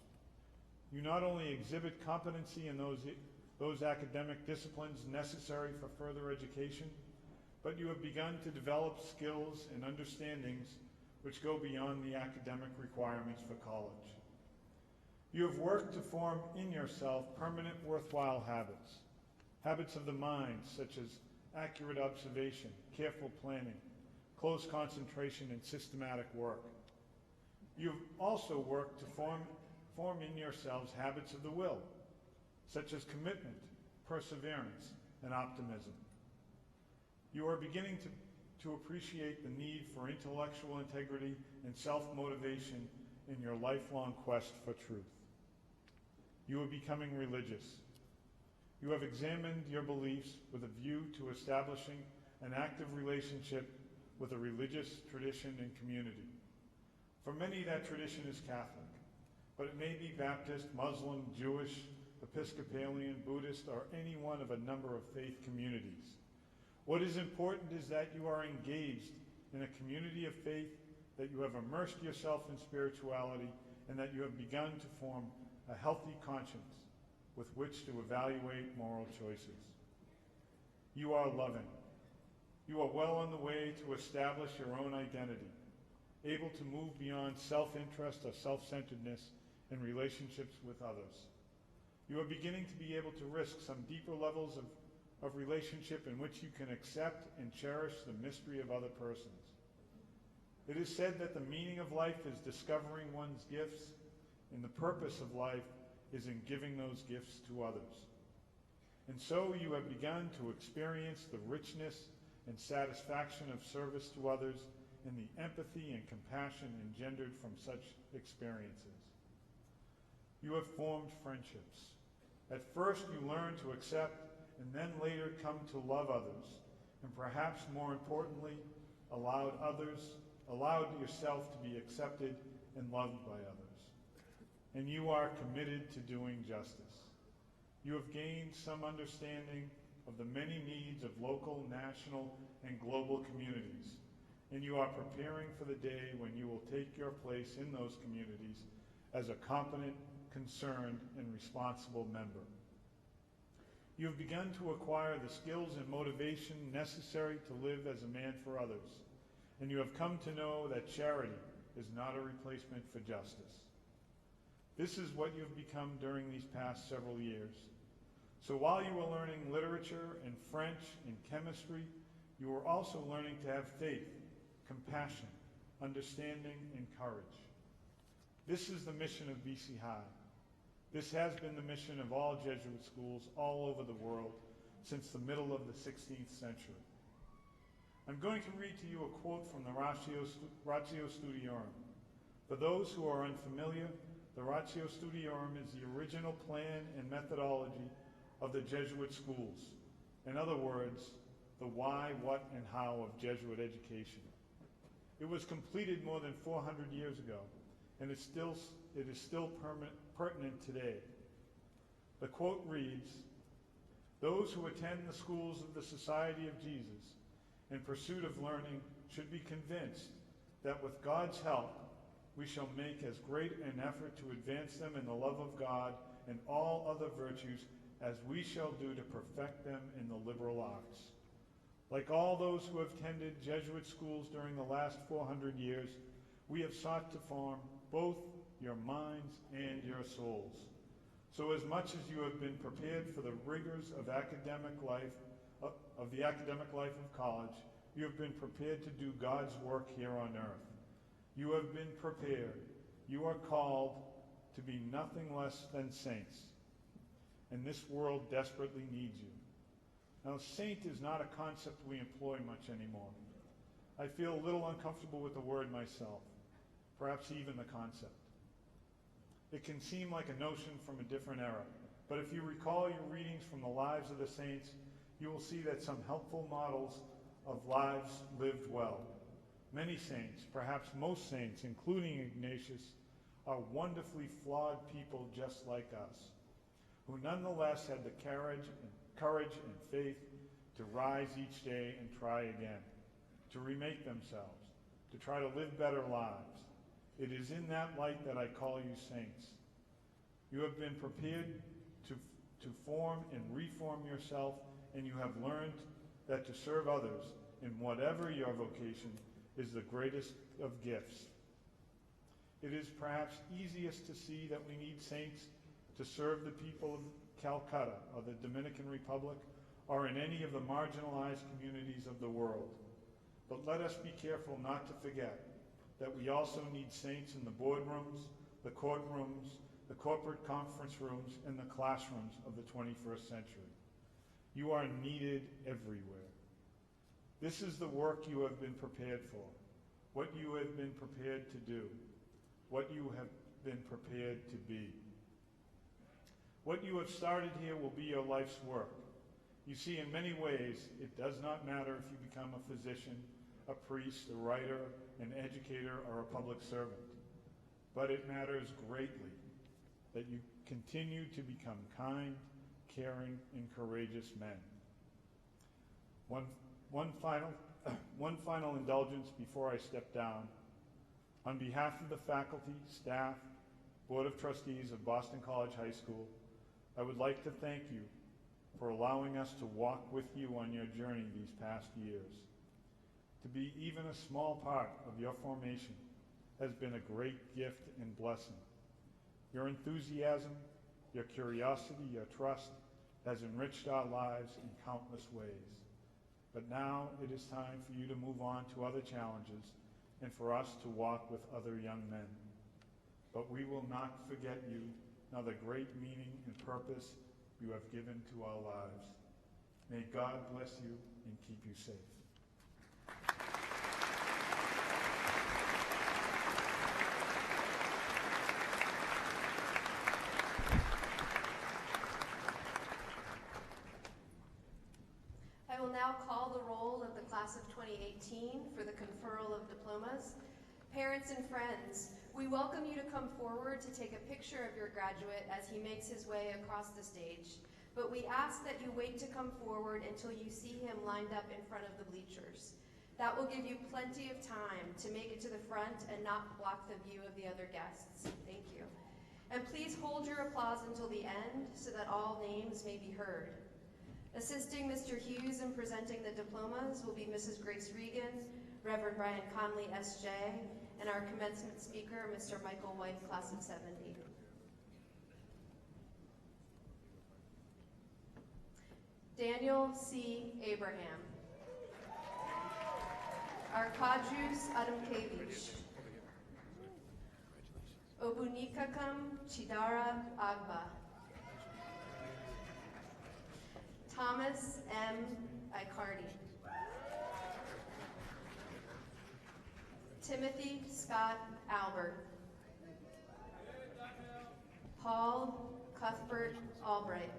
You not only exhibit competency in those academic disciplines necessary for further education, but you have begun to develop skills and understandings which go beyond the academic requirements for college. You have worked to form in yourself permanent worthwhile habits, habits of the mind such as accurate observation, careful planning, close concentration, and systematic work. You've also worked to form in yourselves habits of the will, such as commitment, perseverance, and optimism. You are beginning to appreciate the need for intellectual integrity and self-motivation in your lifelong quest for truth. You are becoming religious. You have examined your beliefs with a view to establishing an active relationship with a religious tradition and community. For many, that tradition is Catholic, but it may be Baptist, Muslim, Jewish, Episcopalian, Buddhist, or any one of a number of faith communities. What is important is that you are engaged in a community of faith, that you have immersed yourself in spirituality, and that you have begun to form a healthy conscience with which to evaluate moral choices. You are loving. You are well on the way to establish your own identity, able to move beyond self-interest or self-centeredness in relationships with others. You are beginning to be able to risk some deeper levels of of relationship in which you can accept and cherish the mystery of other persons. It is said that the meaning of life is discovering one's gifts, and the purpose of life is in giving those gifts to others. And so you have begun to experience the richness and satisfaction of service to others and the empathy and compassion engendered from such experiences. You have formed friendships. At first you learn to accept and then later come to love others, and perhaps more importantly, allowed yourself to be accepted and loved by others. And you are committed to doing justice. You have gained some understanding of the many needs of local, national, and global communities, and you are preparing for the day when you will take your place in those communities as a competent, concerned, and responsible member. You have begun to acquire the skills and motivation necessary to live as a man for others, and you have come to know that charity is not a replacement for justice. This is what you have become during these past several years. So while you were learning literature and French and chemistry, you were also learning to have faith, compassion, understanding, and courage. This is the mission of BC Hyde. This has been the mission of all Jesuit schools all over the world since the middle of the 16th century. I'm going to read to you a quote from the Ratio Studiorum. For those who are unfamiliar, the Ratio Studiorum is the original plan and methodology of the Jesuit schools. In other words, the why, what, and how of Jesuit education. It was completed more than 400 years ago, and it is still pertinent today. The quote reads, "Those who attend the schools of the Society of Jesus in pursuit of learning should be convinced that with God's help, we shall make as great an effort to advance them in the love of God and all other virtues as we shall do to perfect them in the liberal arts." Like all those who have tended Jesuit schools during the last 400 years, we have sought to form both your minds and your souls. So as much as you have been prepared for the rigors of academic life, of the academic life of college, you have been prepared to do God's work here on earth. You have been prepared. You are called to be nothing less than saints. And this world desperately needs you. Now, saint is not a concept we employ much anymore. I feel a little uncomfortable with the word myself, perhaps even the concept. It can seem like a notion from a different era, but if you recall your readings from the lives of the saints, you will see that some helpful models of lives lived well. Many saints, perhaps most saints, including Ignatius, are wonderfully flawed people just like us, who nonetheless had the courage and faith to rise each day and try again, to remake themselves, to try to live better lives. It is in that light that I call you saints. You have been prepared to form and reform yourself, and you have learned that to serve others in whatever your vocation is the greatest of gifts. It is perhaps easiest to see that we need saints to serve the people of Calcutta or the Dominican Republic or in any of the marginalized communities of the world. But let us be careful not to forget that we also need saints in the boardrooms, the courtrooms, the corporate conference rooms, and the classrooms of the 21st century. You are needed everywhere. This is the work you have been prepared for, what you have been prepared to do, what you have been prepared to be. What you have started here will be your life's work. You see, in many ways, it does not matter if you become a physician, a priest, a writer, an educator, or a public servant. But it matters greatly that you continue to become kind, caring, and courageous men. One final indulgence before I step down. On behalf of the faculty, staff, Board of Trustees of Boston College High School, I would like to thank you for allowing us to walk with you on your journey these past years. To be even a small part of your formation has been a great gift and blessing. Your enthusiasm, your curiosity, your trust, has enriched our lives in countless ways. But now it is time for you to move on to other challenges and for us to walk with other young men. But we will not forget you, nor the great meaning and purpose you have given to our lives. May God bless you and keep you safe. I will now call the roll of the class of 2018 for the conferral of diplomas. Parents and friends, we welcome you to come forward to take a picture of your graduate as he makes his way across the stage. But we ask that you wait to come forward until you see him lined up in front of the bleachers. That will give you plenty of time to make it to the front and not block the view of the other guests. Thank you. And please hold your applause until the end so that all names may be heard. Assisting Mr. Hughes in presenting the diplomas will be Mrs. Grace Regan, Reverend Brian Conley, S.J., and our commencement speaker, Mr. Michael White, class of 70. Daniel C. Abraham. Arkadiusz Adamkiewicz. Obunikakam Chidara Agba. Thomas M. Icardi. Timothy Scott Albert. Paul Cuthbert Albright.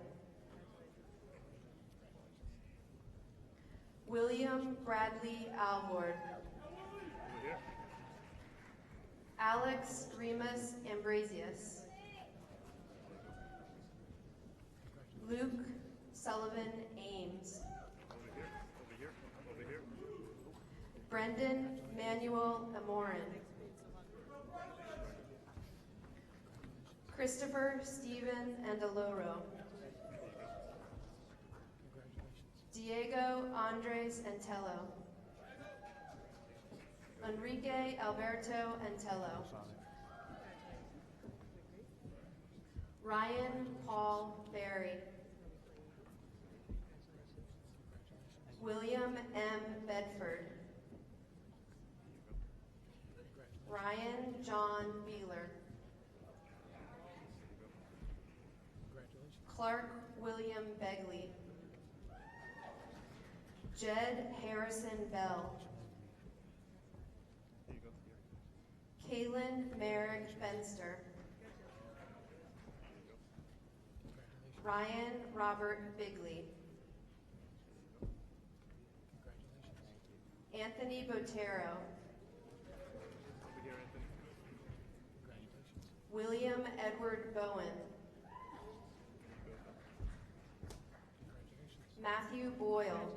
William Bradley Alvord. Alex Remus Ambrosius. Luke Sullivan Ames. Brendan Manuel Amorin. Christopher Stephen Andaloro. Diego Andres Antello. Enrique Alberto Antello. Ryan Paul Berry. William M. Bedford. Ryan John Beeler. Clark William Begley. Jed Harrison Bell. Kaylin Merrick Benster. Ryan Robert Bigley. Anthony Botero. William Edward Bowen. Matthew Boyle.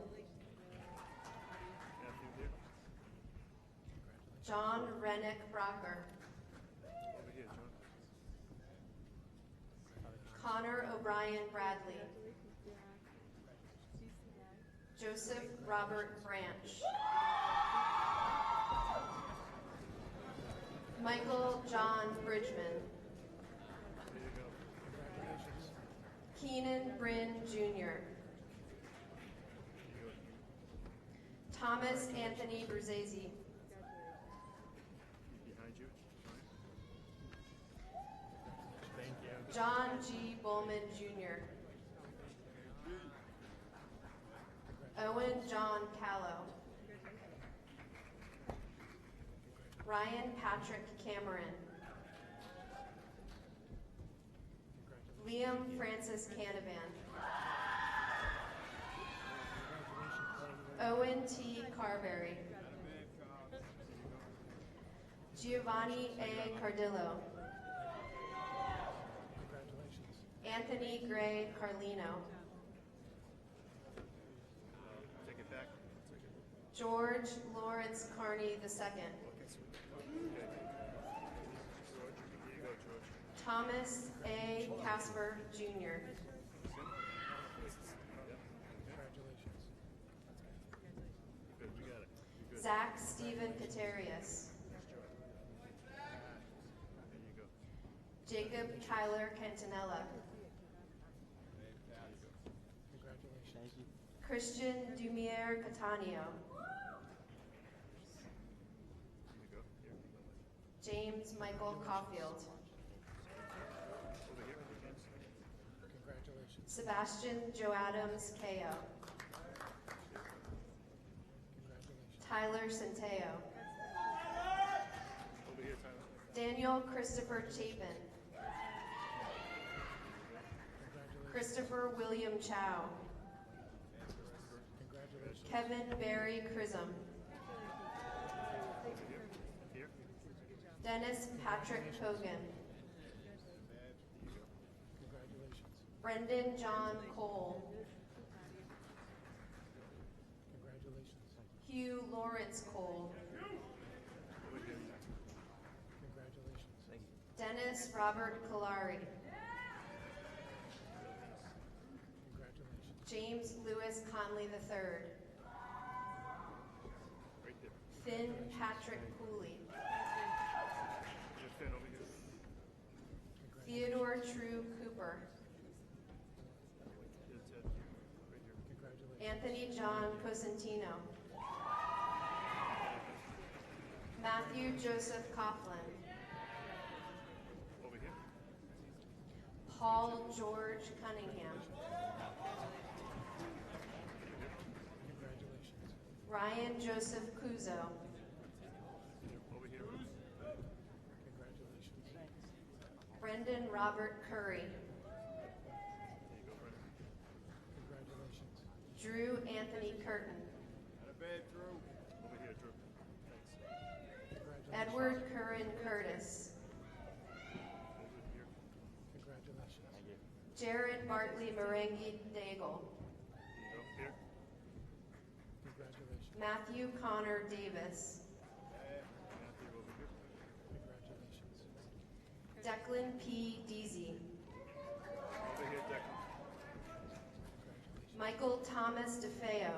John Rennick Brocker. Connor O'Brien Bradley. Joseph Robert Branch. Michael John Bridgman. Keenan Bryn Jr. Thomas Anthony Bruzzese. John G. Bowman Jr. Owen John Callow. Ryan Patrick Cameron. Liam Francis Canavan. Owen T. Carberry. Giovanni A. Cardillo. Anthony Gray Carlino. George Lawrence Carney II. Thomas A. Casper Jr. Zach Stephen Catarius. Jacob Tyler Cantanella. Christian Dumier Catania. James Michael Caulfield. Sebastian Joe Adams Kao. Tyler Centeo. Daniel Christopher Chapin. Christopher William Chow. Kevin Barry Chisholm. Dennis Patrick Hogan. Brendan John Cole. Hugh Lawrence Cole. Dennis Robert Kalari. James Lewis Conley III. Finn Patrick Cooley. Theodore True Cooper. Anthony John Cosentino. Matthew Joseph Coughlin. Paul George Cunningham. Ryan Joseph Kuzo. Brendan Robert Curry. Drew Anthony Curtin. Edward Curran Curtis. Jared Bartley Marenghi Daigle. Matthew Connor Davis. Declan P. Deasy. Michael Thomas DeFeo.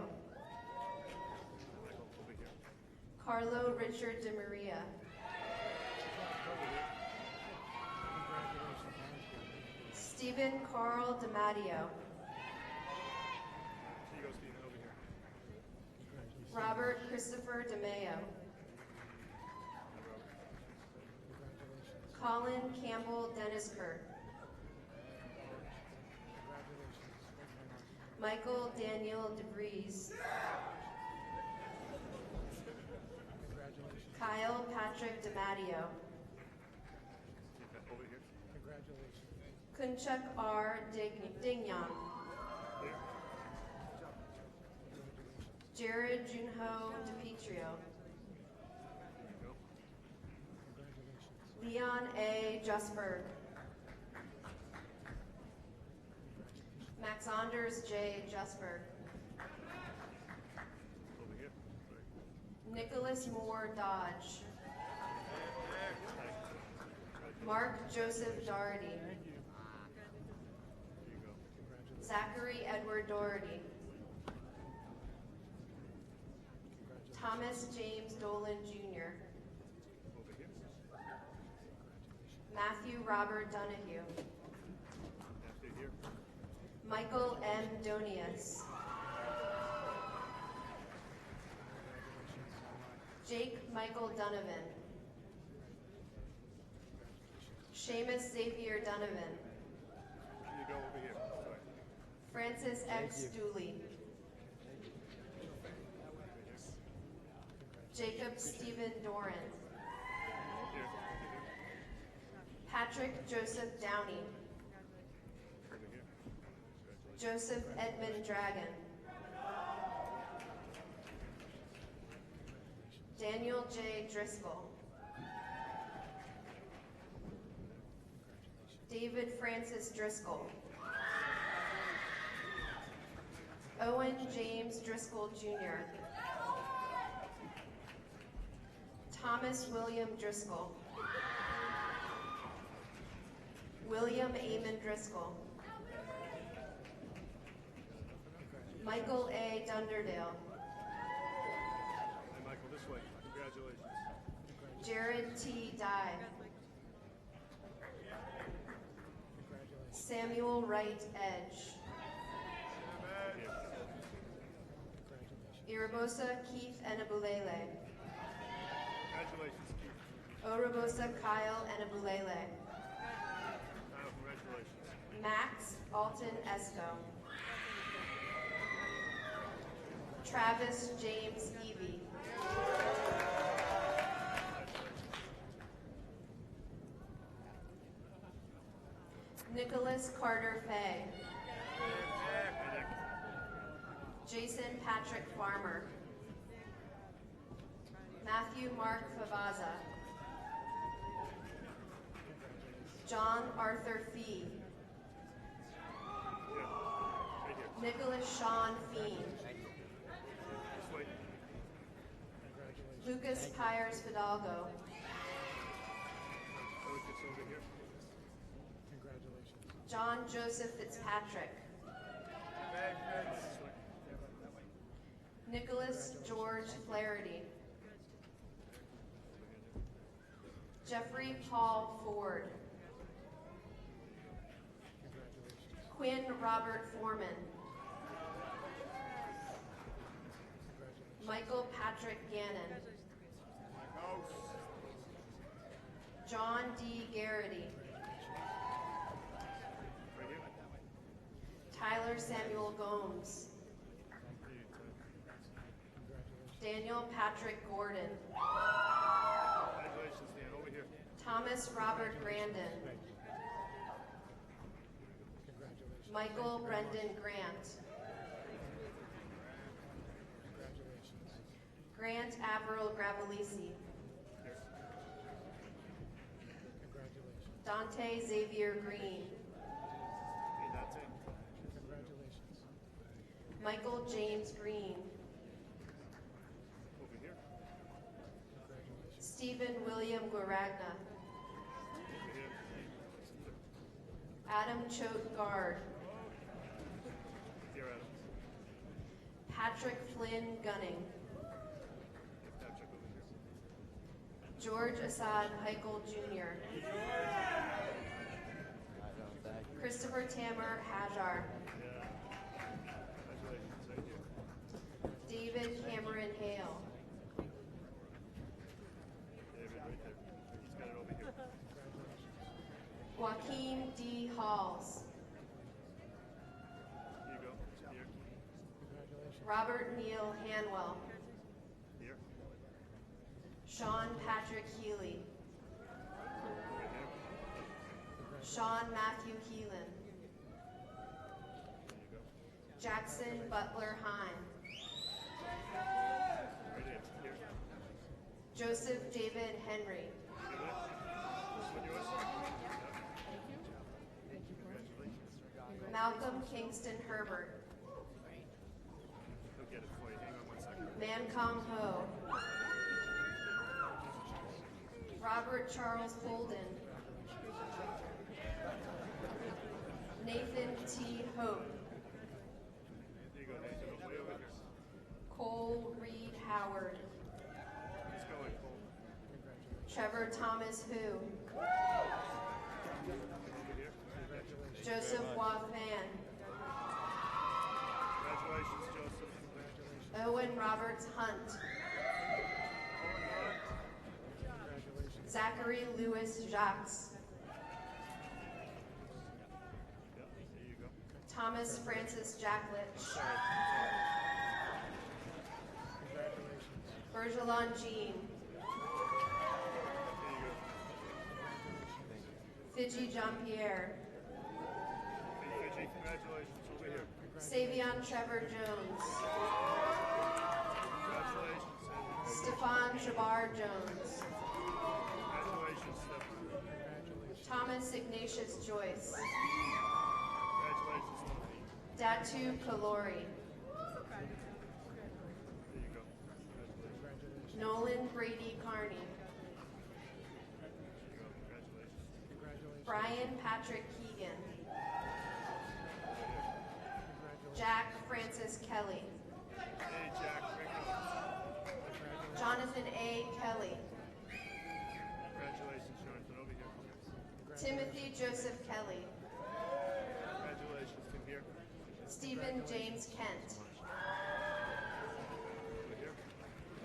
Carlo Richard DeMaria. Stephen Carl DiMatteo. Robert Christopher DeMayo. Colin Campbell Dennisker. Michael Daniel DeVries. Kyle Patrick DiMatteo. Kunchuk R. Dignan. Jared Junho DiPietrio. Leon A. Justberg. Max Anders J. Justberg. Nicholas Moore Dodge. Mark Joseph Doherty. Zachary Edward Doherty. Thomas James Dolan Jr. Matthew Robert Donahue. Michael M. Donius. Jake Michael Donovan. Seamus Xavier Donovan. Francis X. Dooley. Jacob Stephen Doran. Patrick Joseph Downey. Joseph Edmund Dragon. Daniel J. Driscoll. David Francis Driscoll. Owen James Driscoll Jr. Thomas William Driscoll. William Amon Driscoll. Michael A. Dunderdale. Hey, Michael, this way. Congratulations. Jared T. Dye. Samuel Wright Edge. Irabosa Keith Enabulele. Congratulations, Keith. Orobosa Kyle Enabulele. Kyle, congratulations. Max Alton Esco. Travis James Evie. Nicholas Carter Fay. Jason Patrick Farmer. Matthew Mark Favaza. John Arthur Fee. Nicholas Sean Feen. Just wait. Lucas Pyers Fidalgo. Focus over here. John Joseph Fitzpatrick. This way. Nicholas George Flaherty. Jeffrey Paul Ford. Quinn Robert Foreman. Michael Patrick Gannon. John D. Garrity. Right here. Tyler Samuel Gomes. Daniel Patrick Gordon. Congratulations, Dan. Over here. Thomas Robert Grandin. Michael Brendan Grant. Grant Averill Gravelisi. Dante Xavier Green. Hey, that's it. Michael James Green. Over here. Stephen William Guaragna. Over here. Adam Choate Guard. Dear Adam. Patrick Flynn Gunning. Patrick over here. George Assad Heichel Jr. Christopher Tamer Hajar. Yeah. Congratulations, right here. David Cameron Hale. David, right there. He's got it over here. Joaquin D. Halls. Here you go. Here. Robert Neal Hanwell. Here. Sean Patrick Healy. Right here. Sean Matthew Keelan. There you go. Jackson Butler Hine. Right here. Here. Joseph David Henry. This one yours? Congratulations. Malcolm Kingston Herbert. He'll get it for you. Hang on 1 second. Mancom Ho. Robert Charles Holden. Nathan T. Hope. There you go, Nathan. Way over here. Cole Reed Howard. Keep going, Cole. Trevor Thomas Hu. Over here. Joseph Wafan. Congratulations, Joseph. Owen Roberts Hunt. Zachary Lewis Jacques. Yeah, there you go. Thomas Francis Jacklich. Bergeron Jean. There you go. Fidji Jean-Pierre. Hey, Fidji, congratulations. Over here. Savion Trevor Jones. Congratulations, Edward. Stefan Shabar Jones. Congratulations, Steph. Thomas Ignatius Joyce. Congratulations, Steph. Datu Kalori. There you go. Congratulations. Nolan Brady Carney. There you go. Congratulations. Brian Patrick Keegan. Jack Francis Kelly. Hey, Jack, bring it up. Jonathan A. Kelly. Congratulations, Jonathan. Over here. Timothy Joseph Kelly. Congratulations. Come here. Stephen James Kent.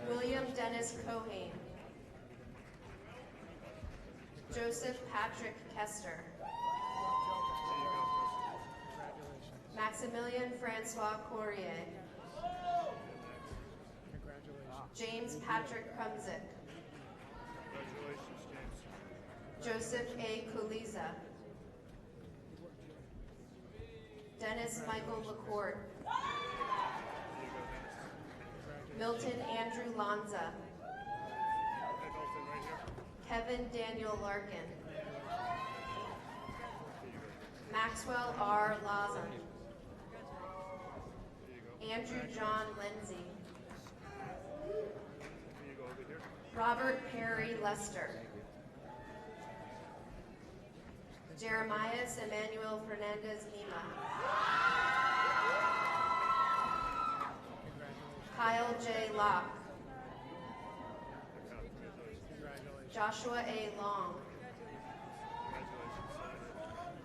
William Dennis Cohane. Joseph Patrick Kester. Maximilian Francois Courier. James Patrick Krumzik. Joseph A. Kuliza. Dennis Michael McCourt. Milton Andrew Lanza. Kevin Daniel Larkin. Maxwell R. Laza. Andrew John Lindsay. Robert Perry Lester. Jeremias Emmanuel Fernandez Lima. Kyle J. Locke. Joshua A. Long.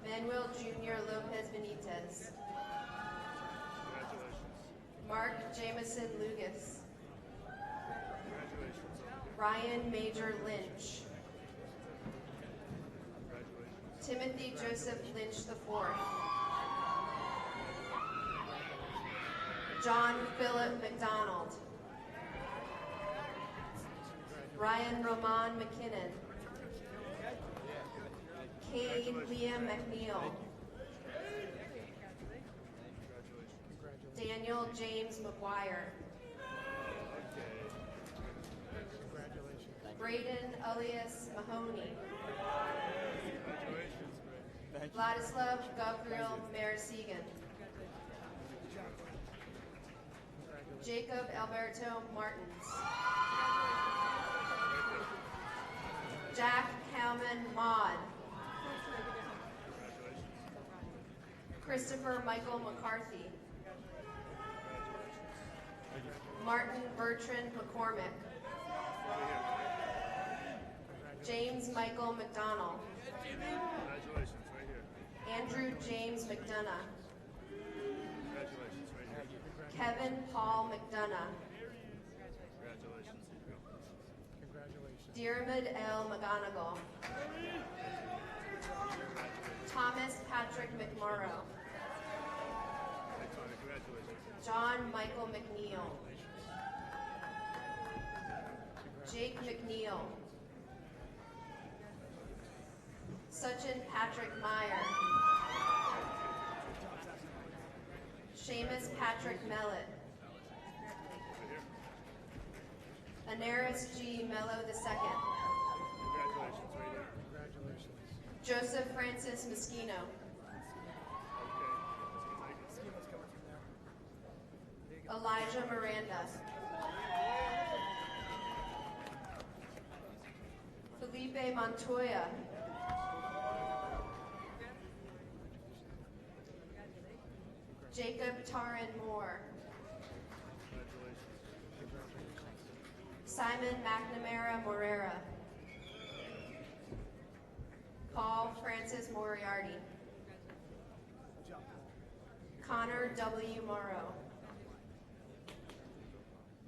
Manuel Jr. Lopez Benitez. Mark Jameson Lugas. Ryan Major Lynch. Timothy Joseph Lynch IV. John Philip McDonald. Ryan Roman McKinnon. Cade Liam McNeil. Daniel James McGuire. Braden Elias Mahoney. Vladislav Gabriel Marasigan. Jacob Alberto Martins. Jack Kalman Maud. Christopher Michael McCarthy. Martin Bertrand McCormick. James Michael McDonald. Andrew James McDonough. Kevin Paul McDonough. Diarmid L. McGonigal. Thomas Patrick McMorrow. John Michael McNeil. Jake McNeil. Sachin Patrick Meyer. Seamus Patrick Mellett. Anaris G. Mello II. Joseph Francis Moschino. Elijah Miranda. Felipe Montoya. Jacob Taryn Moore. Simon McNamara Morera. Paul Francis Moriarty. Connor W. Morrow.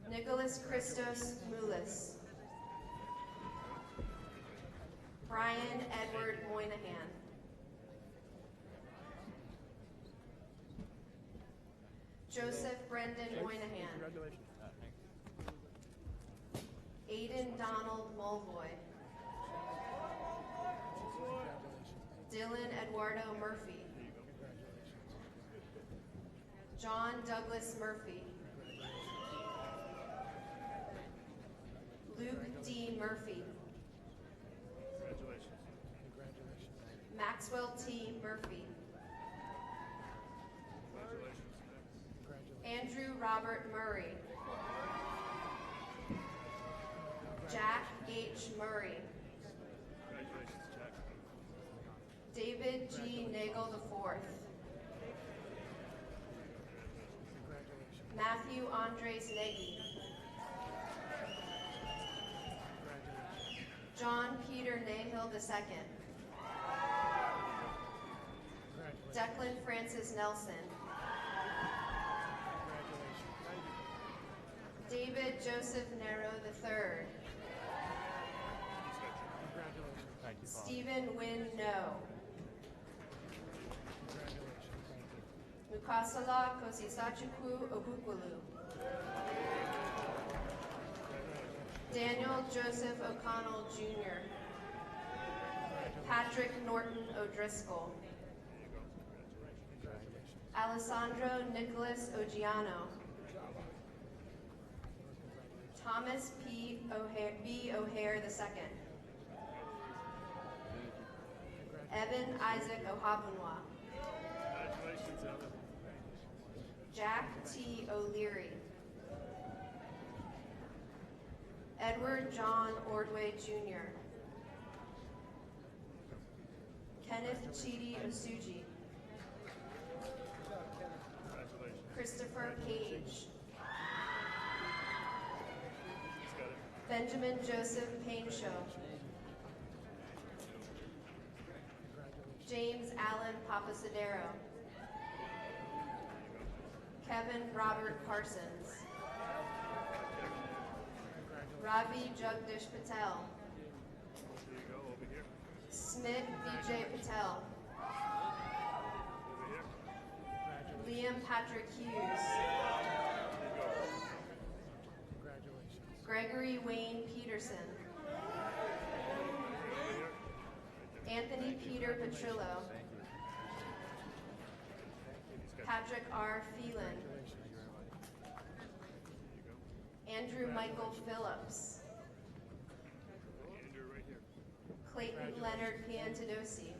Nicholas Christos Moulis. Brian Edward Moynihan. Joseph Brendan Moynihan. Aiden Donald Mulvoy. Dylan Eduardo Murphy. John Douglas Murphy. Luke D. Murphy. Maxwell T. Murphy. Andrew Robert Murray. Jack H. Murray. David G. Nagel IV. Matthew Andres Nagy. John Peter Nahill II. Declan Francis Nelson. David Joseph Nero III. Stephen Wynn No. Mukasala Kosisachuku Obukwulu. Daniel Joseph O'Connell Jr. Patrick Norton O'Driscoll. Alessandro Nicholas Ogiano. Thomas B. O'Hare II. Evan Isaac Ohabunwa. Jack T. O'Leary. Edward John Ordway Jr. Kenneth Chidi Osuji. Christopher Page. Benjamin Joseph Painshaw. James Allen Papasadero. Kevin Robert Parsons. Ravi Jagdish Patel. Smith Vijay Patel. Liam Patrick Hughes. Gregory Wayne Peterson. Anthony Peter Petrillo. Patrick R. Phelan. Andrew Michael Phillips. Clayton Leonard Piantadosi.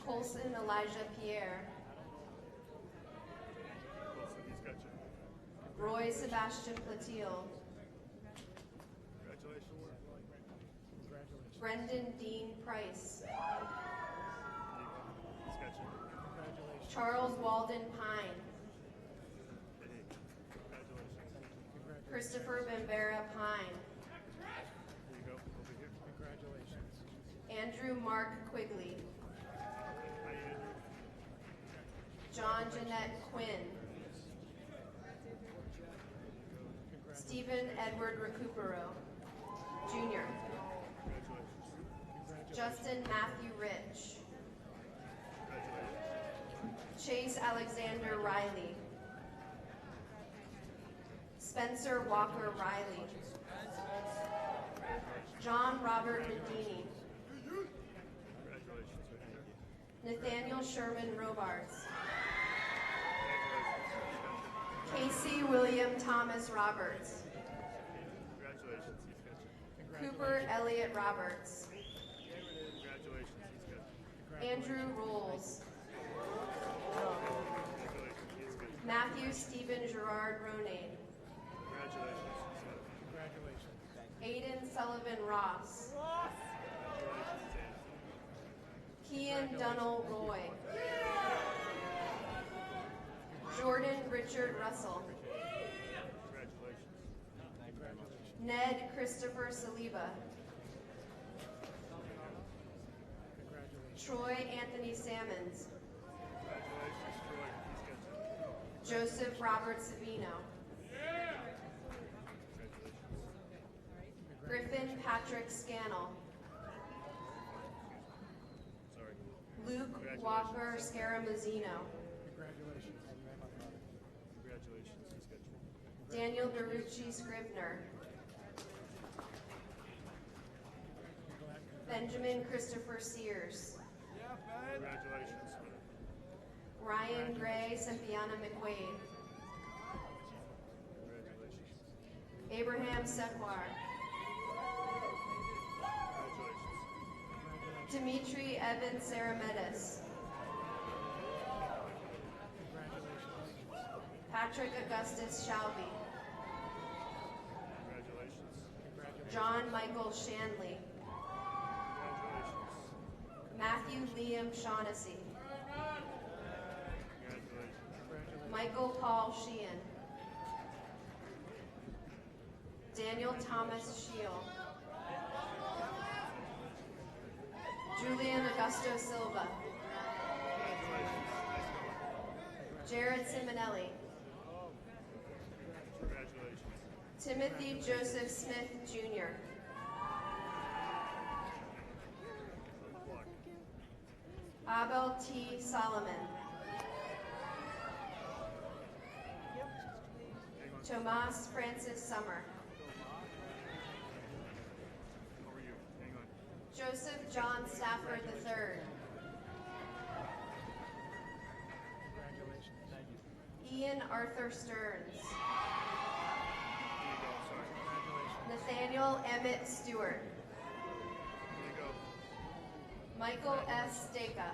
Colson Elijah Pierre. Roy Sebastian Platil. Brendan Dean Price. Charles Walden Pine. Christopher Bambera Pine. Andrew Mark Quigley. John Jeanette Quinn. Stephen Edward Recupero, Jr. Justin Matthew Rich. Chase Alexander Riley. Spencer Walker Riley. John Robert Medini. Nathaniel Sherman Robards. Casey William Thomas Roberts. Cooper Elliott Roberts. Andrew Rolls. Matthew Stephen Gerard Ronade. Aiden Sullivan Ross. Kian Dunnell Roy. Jordan Richard Russell. Ned Christopher Saliba. Troy Anthony Sammons. Joseph Robert Savino. Griffin Patrick Scannell. Luke Walker Scaramuzino. Daniel Barucci Scribner. Benjamin Christopher Sears. Ryan Gray Cynthiana McQuaid. Abraham Sequar. Dimitri Evan Sarametis. Patrick Augustus Shelby. John Michael Shanley. Matthew Liam Shaughnessy. Michael Paul Sheehan. Daniel Thomas Shield. Julian Augusto Silva. Jared Simonelli. Timothy Joseph Smith, Jr. Abel T. Solomon. Tomas Francis Summer. Joseph John Stafford III. Ian Arthur Stearns. Nathaniel Emmett Stewart. Michael S. Staka. There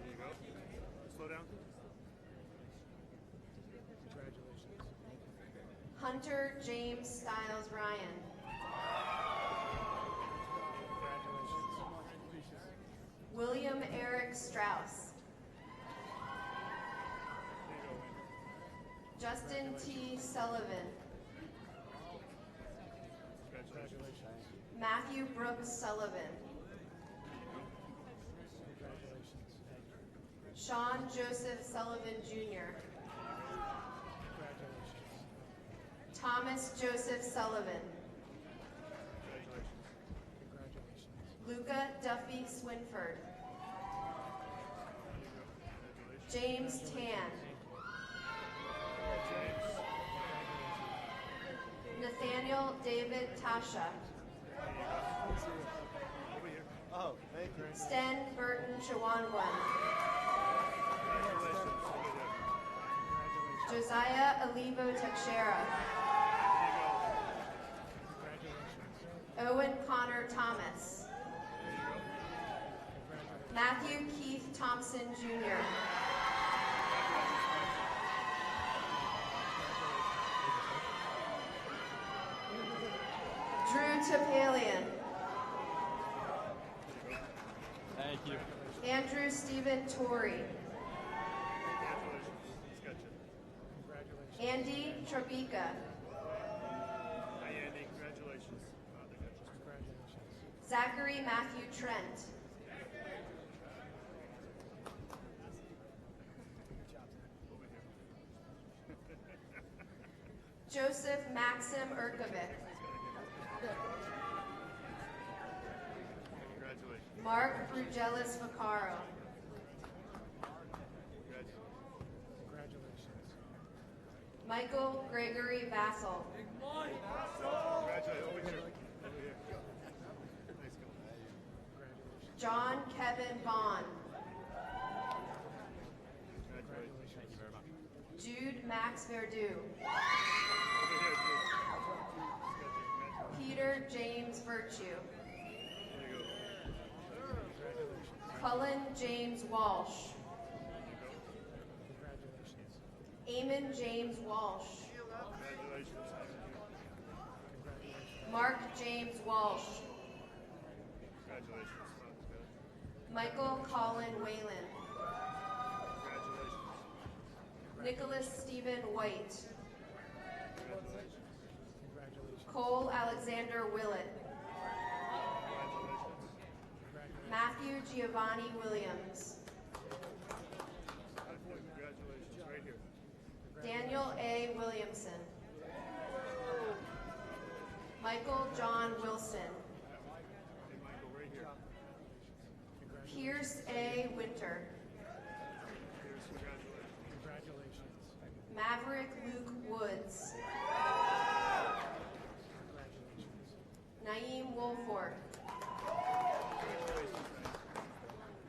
you go. Slow down. Hunter James Stiles Ryan. William Eric Strauss. Justin T. Sullivan. Matthew Brooks Sullivan. Sean Joseph Sullivan, Jr. Thomas Joseph Sullivan. Luca Duffy Swinford. James Tan. Nathaniel David Tasha. Oh, thank you. Sten Burton Chawangwan. Josiah Alivo Teixeira. Owen Connor Thomas. Matthew Keith Thompson, Jr. Drew Topalian. Thank you. Andrew Stephen Torrey. Andy Trabika. Hi, Andy. Congratulations. Zachary Matthew Trent. Joseph Maxim Urkovic. Congratulations. Mark Brugelis Vaccaro. Michael Gregory Vassal. Congratulations. Over here. Over here. Nice going. John Kevin Vaughn. Congratulations. Thank you very much. Jude Max Verdu. Over here, too. Peter James Virtue. There you go. Cullen James Walsh. Eamon James Walsh. Congratulations. Mark James Walsh. Congratulations. Michael Colin Whalen. Congratulations. Nicholas Stephen White. Cole Alexander Willett. Matthew Giovanni Williams. Congratulations. Right here. Daniel A. Williamson. Michael John Wilson. Hey, Michael, right here. Pierce A. Winter. Here's congratulations. Maverick Luke Woods. Naeem Wolford.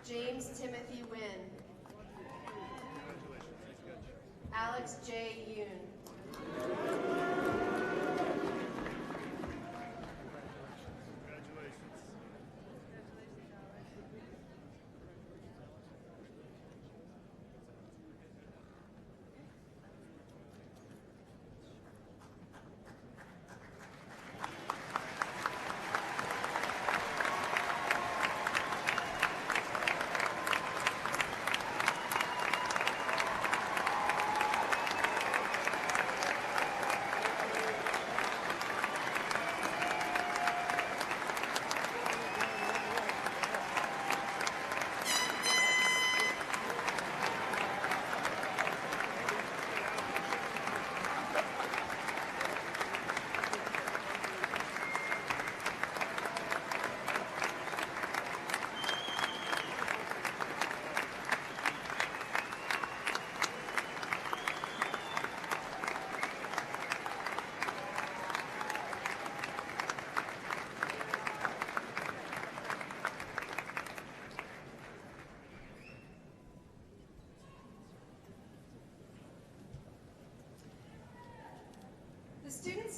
James Timothy Wynn. Alex J. Yoon. Congratulations.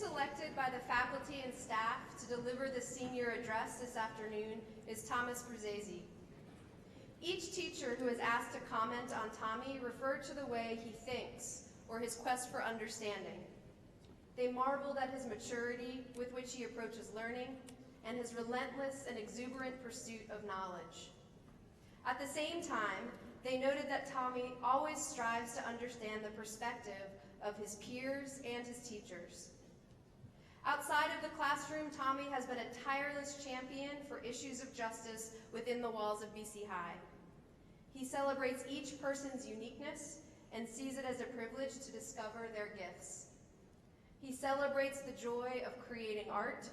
selected by the faculty and staff to deliver the senior address this afternoon is Thomas Bruzzese. Each teacher who is asked to comment on Tommy referred to the way he thinks or his quest for understanding. They marveled at his maturity with which he approaches learning and his relentless and exuberant pursuit of knowledge. At the same time, they noted that Tommy always strives to understand the perspective of his peers and his teachers. Outside of the classroom, Tommy has been a tireless champion for issues of justice within the walls of BC High. He celebrates each person's uniqueness and sees it as a privilege to discover their gifts. He celebrates the joy of creating art,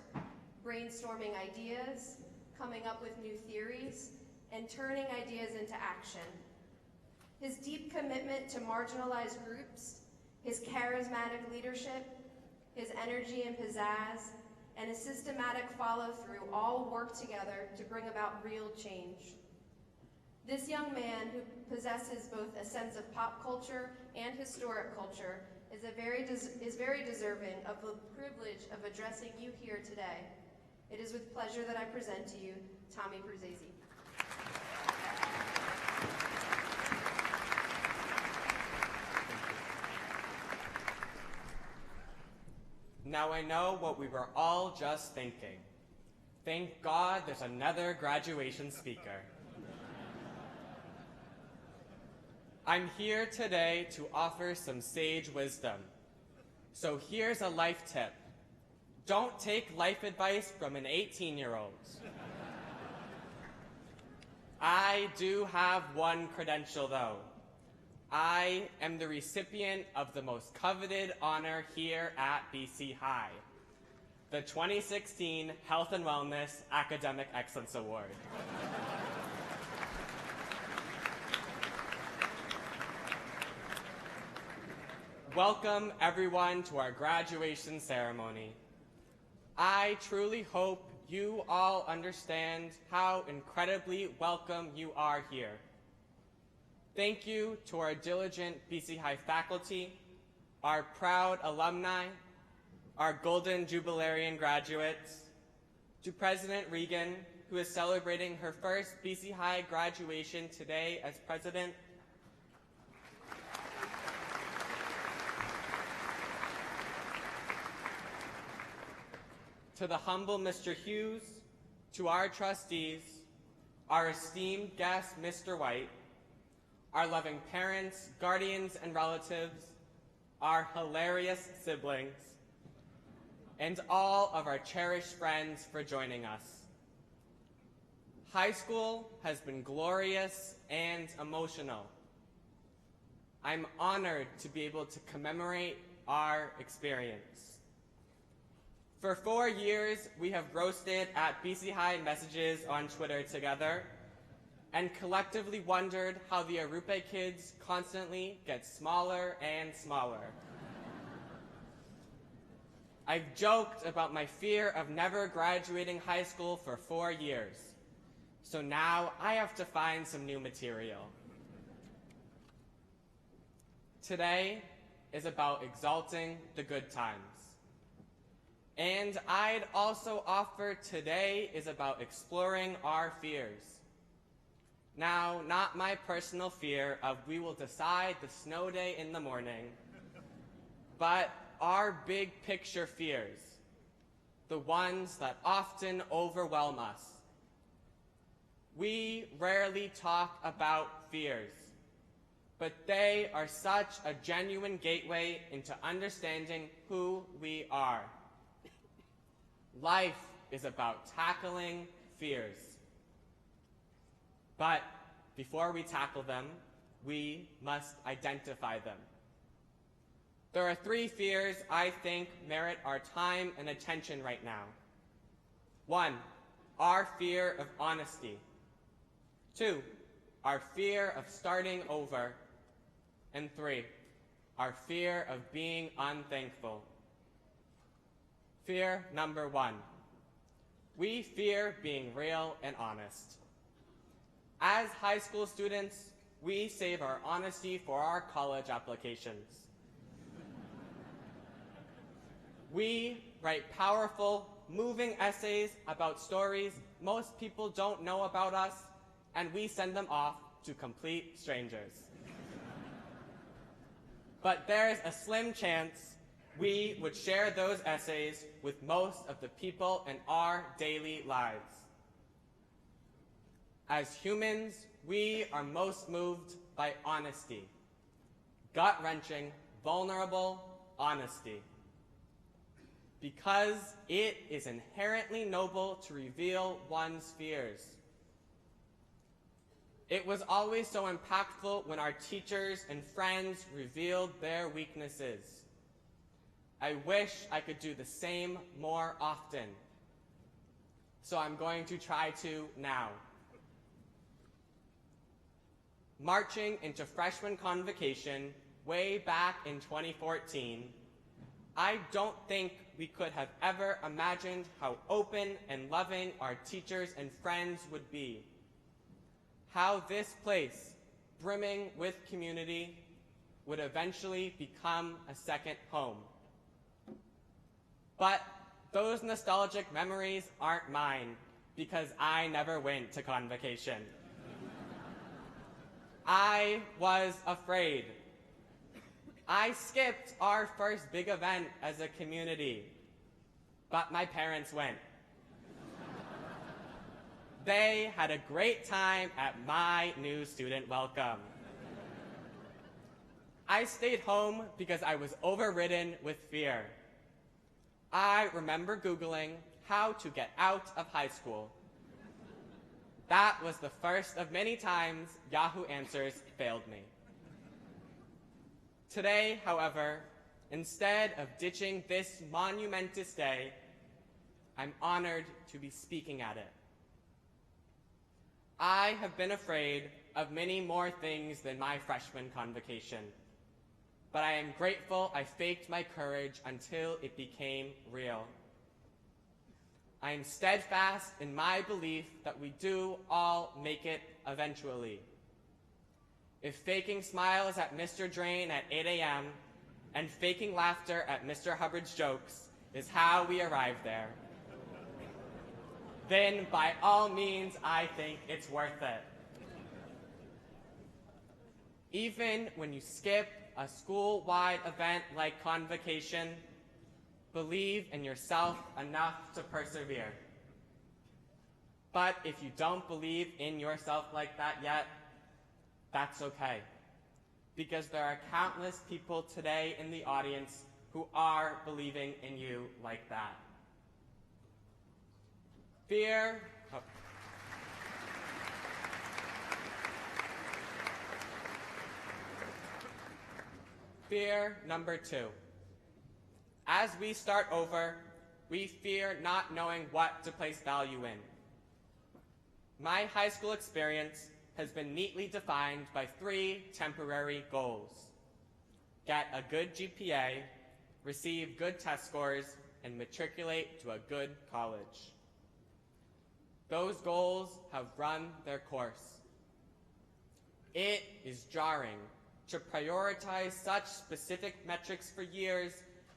brainstorming ideas, coming up with new theories, and turning ideas into action. His deep commitment to marginalized groups, his charismatic leadership, his energy and pizzazz, and his systematic follow-through all work together to bring about real change. This young man, who possesses both a sense of pop culture and historic culture, is very deserving of the privilege of addressing you here today. It is with pleasure that I present to you Tommy Bruzzese. Now I know what we were all just thinking. Thank God there's another graduation speaker. I'm here today to offer some sage wisdom. So here's a life tip. Don't take life advice from an 18-year-old. I do have one credential though. I am the recipient of the most coveted honor here at BC High, the 2016 Health and Wellness Academic Excellence Award. Welcome everyone to our graduation ceremony. I truly hope you all understand how incredibly welcome you are here. Thank you to our diligent BC High faculty, our proud alumni, our Golden Jubilarian graduates, to President Regan, who is celebrating her first BC High graduation today as president, to the humble Mr. Hughes, to our trustees, our esteemed guest, Mr. White, our loving parents, guardians, and relatives, our hilarious siblings, and all of our cherished friends for joining us. High school has been glorious and emotional. I'm honored to be able to commemorate our experience. For 4 years, we have roasted at BC High Messages on Twitter together and collectively wondered how the Arupe kids constantly get smaller and smaller. I've joked about my fear of never graduating high school for 4 years, so now I have to find some new material. Today is about exalting the good times. And I'd also offer today is about exploring our fears. Now, not my personal fear of we will decide the snow day in the morning, but our big picture fears, the ones that often overwhelm us. We rarely talk about fears, but they are such a genuine gateway into understanding who we are. Life is about tackling fears. But before we tackle them, we must identify them. There are 3 fears I think merit our time and attention right now. 1, our fear of honesty. 2, our fear of starting over. And 3, our fear of being unthankful. Fear number 1. We fear being real and honest. As high school students, we save our honesty for our college applications. We write powerful, moving essays about stories most people don't know about us, and we send them off to complete strangers. But there's a slim chance we would share those essays with most of the people in our daily lives. As humans, we are most moved by honesty. Gut-wrenching, vulnerable honesty. Because it is inherently noble to reveal one's fears. It was always so impactful when our teachers and friends revealed their weaknesses. I wish I could do the same more often. So I'm going to try to now. Marching into freshman convocation way back in 2014, I don't think we could have ever imagined how open and loving our teachers and friends would be. How this place, brimming with community, would eventually become a second home. But those nostalgic memories aren't mine, because I never went to Convocation. I was afraid. I skipped our first big event as a community, but my parents went. They had a great time at my new student welcome. I stayed home because I was overridden with fear. I remember Googling how to get out of high school. That was the first of many times Yahoo Answers failed me. Today, however, instead of ditching this monumentous day, I'm honored to be speaking at it. I have been afraid of many more things than my freshman convocation, but I am grateful I faked my courage until it became real. I am steadfast in my belief that we do all make it eventually. If faking smiles at Mr. Drain at 8 a.m. and faking laughter at Mr. Hubbard's jokes is how we arrive there, then by all means, I think it's worth it. Even when you skip a school-wide event like Convocation, believe in yourself enough to persevere. But if you don't believe in yourself like that yet, that's okay. Because there are countless people today in the audience who are believing in you like that. Fear. Fear number 2. As we start over, we fear not knowing what to place value in. My high school experience has been neatly defined by 3 temporary goals: get a good GPA, receive good test scores, and matriculate to a good college. Those goals have run their course. It is jarring to prioritize such specific metrics for years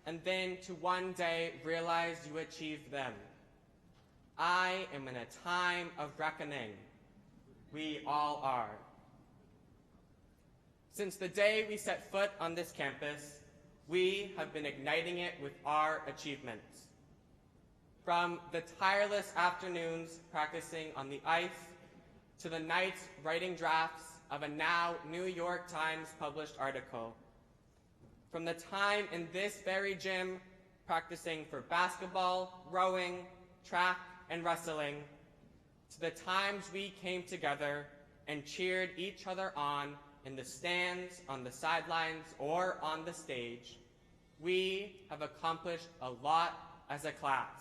and then to one day realize you achieved them. I am in a time of reckoning. We all are. Since the day we set foot on this campus, we have been igniting it with our achievements. From the tireless afternoons practicing on the ice, to the nights writing drafts of a now New York Times published article. From the time in this very gym practicing for basketball, rowing, track, and wrestling, to the times we came together and cheered each other on in the stands, on the sidelines, or on the stage, we have accomplished a lot as a class.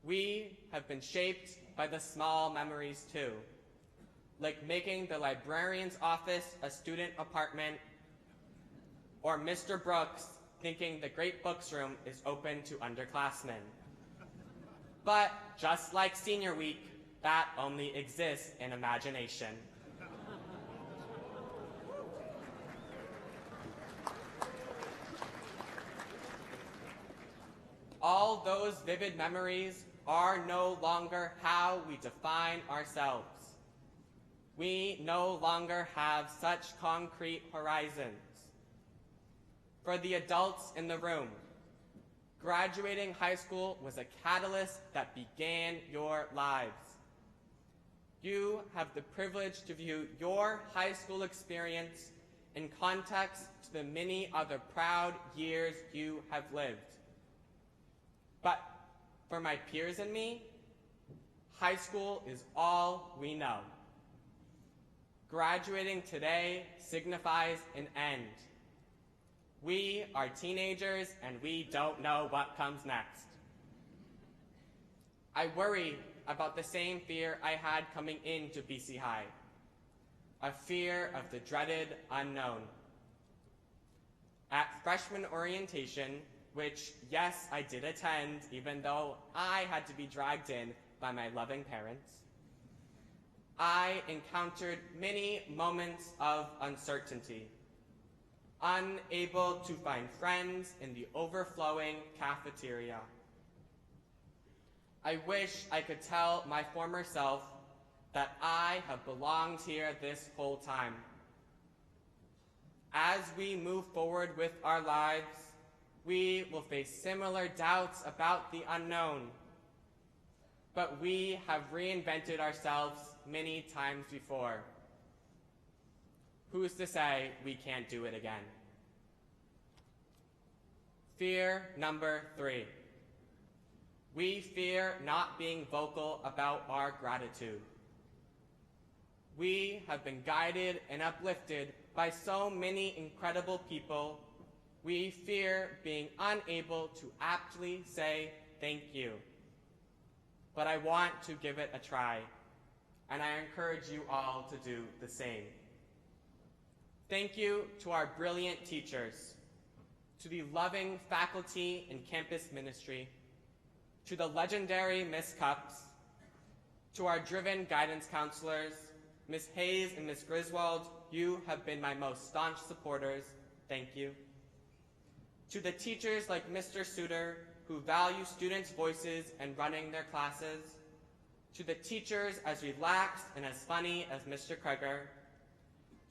We have been shaped by the small memories too, like making the librarian's office a student apartment, or Mr. Brooks thinking the Great Books Room is open to underclassmen. But just like Senior Week, that only exists in imagination. all those vivid memories are no longer how we define ourselves. We no longer have such concrete horizons. For the adults in the room, graduating high school was a catalyst that began your lives. You have the privilege to view your high school experience in context to the many other proud years you have lived. But for my peers and me, high school is all we know. Graduating today signifies an end. We are teenagers and we don't know what comes next. I worry about the same fear I had coming into BC High, a fear of the dreaded unknown. At freshman orientation, which, yes, I did attend, even though I had to be dragged in by my loving parents, I encountered many moments of uncertainty, unable to find friends in the overflowing cafeteria. I wish I could tell my former self that I have belonged here this whole time. As we move forward with our lives, we will face similar doubts about the unknown. But we have reinvented ourselves many times before. Who's to say we can't do it again? Fear number 3. We fear not being vocal about our gratitude. We have been guided and uplifted by so many incredible people. We fear being unable to aptly say thank you. But I want to give it a try, and I encourage you all to do the same. Thank you to our brilliant teachers, to the loving faculty in campus ministry, to the legendary Miss Cups, to our driven guidance counselors, Miss Hayes and Miss Griswold, you have been my most staunch supporters. Thank you. To the teachers like Mr. Suter, who value students' voices and running their classes, to the teachers as relaxed and as funny as Mr. Kreger,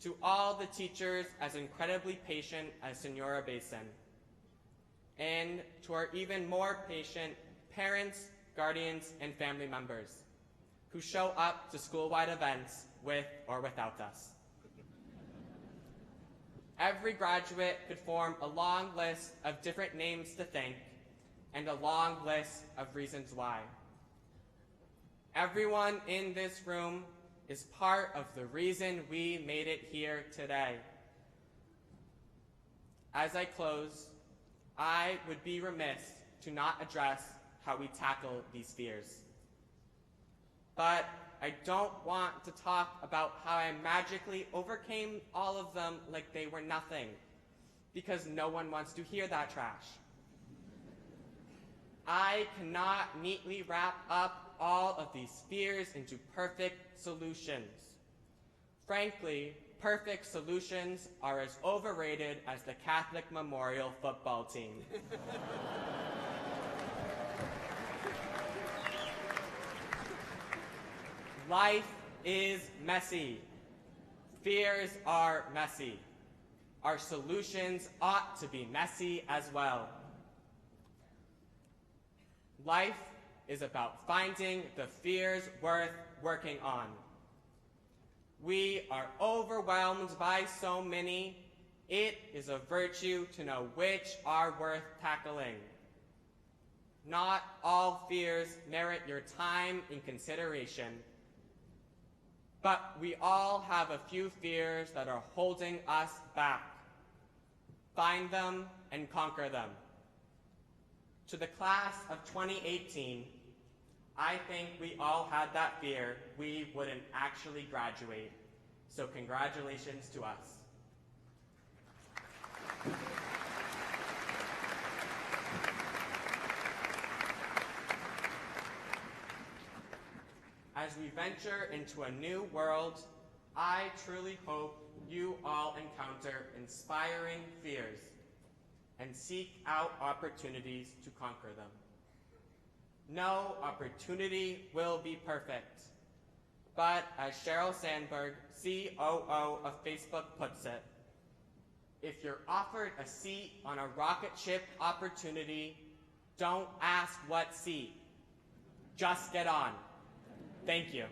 to all the teachers as incredibly patient as Senora Basin, and to our even more patient parents, guardians, and family members who show up to school-wide events with or without us. Every graduate could form a long list of different names to thank and a long list of reasons why. Everyone in this room is part of the reason we made it here today. As I close, I would be remiss to not address how we tackle these fears. But I don't want to talk about how I magically overcame all of them like they were nothing, because no one wants to hear that trash. I cannot neatly wrap up all of these fears into perfect solutions. Frankly, perfect solutions are as overrated as the Catholic Memorial football team. Life is messy. Fears are messy. Our solutions ought to be messy as well. Life is about finding the fears worth working on. We are overwhelmed by so many. It is a virtue to know which are worth tackling. Not all fears merit your time and consideration. But we all have a few fears that are holding us back. Find them and conquer them. To the class of 2018, I think we all had that fear we wouldn't actually graduate. So congratulations to us. As we venture into a new world, I truly hope you all encounter inspiring fears and seek out opportunities to conquer them. No opportunity will be perfect, but as Sheryl Sandberg, COO of Facebook, puts it, if you're offered a seat on a rocket ship opportunity, don't ask what seat. Just get on. Thank you.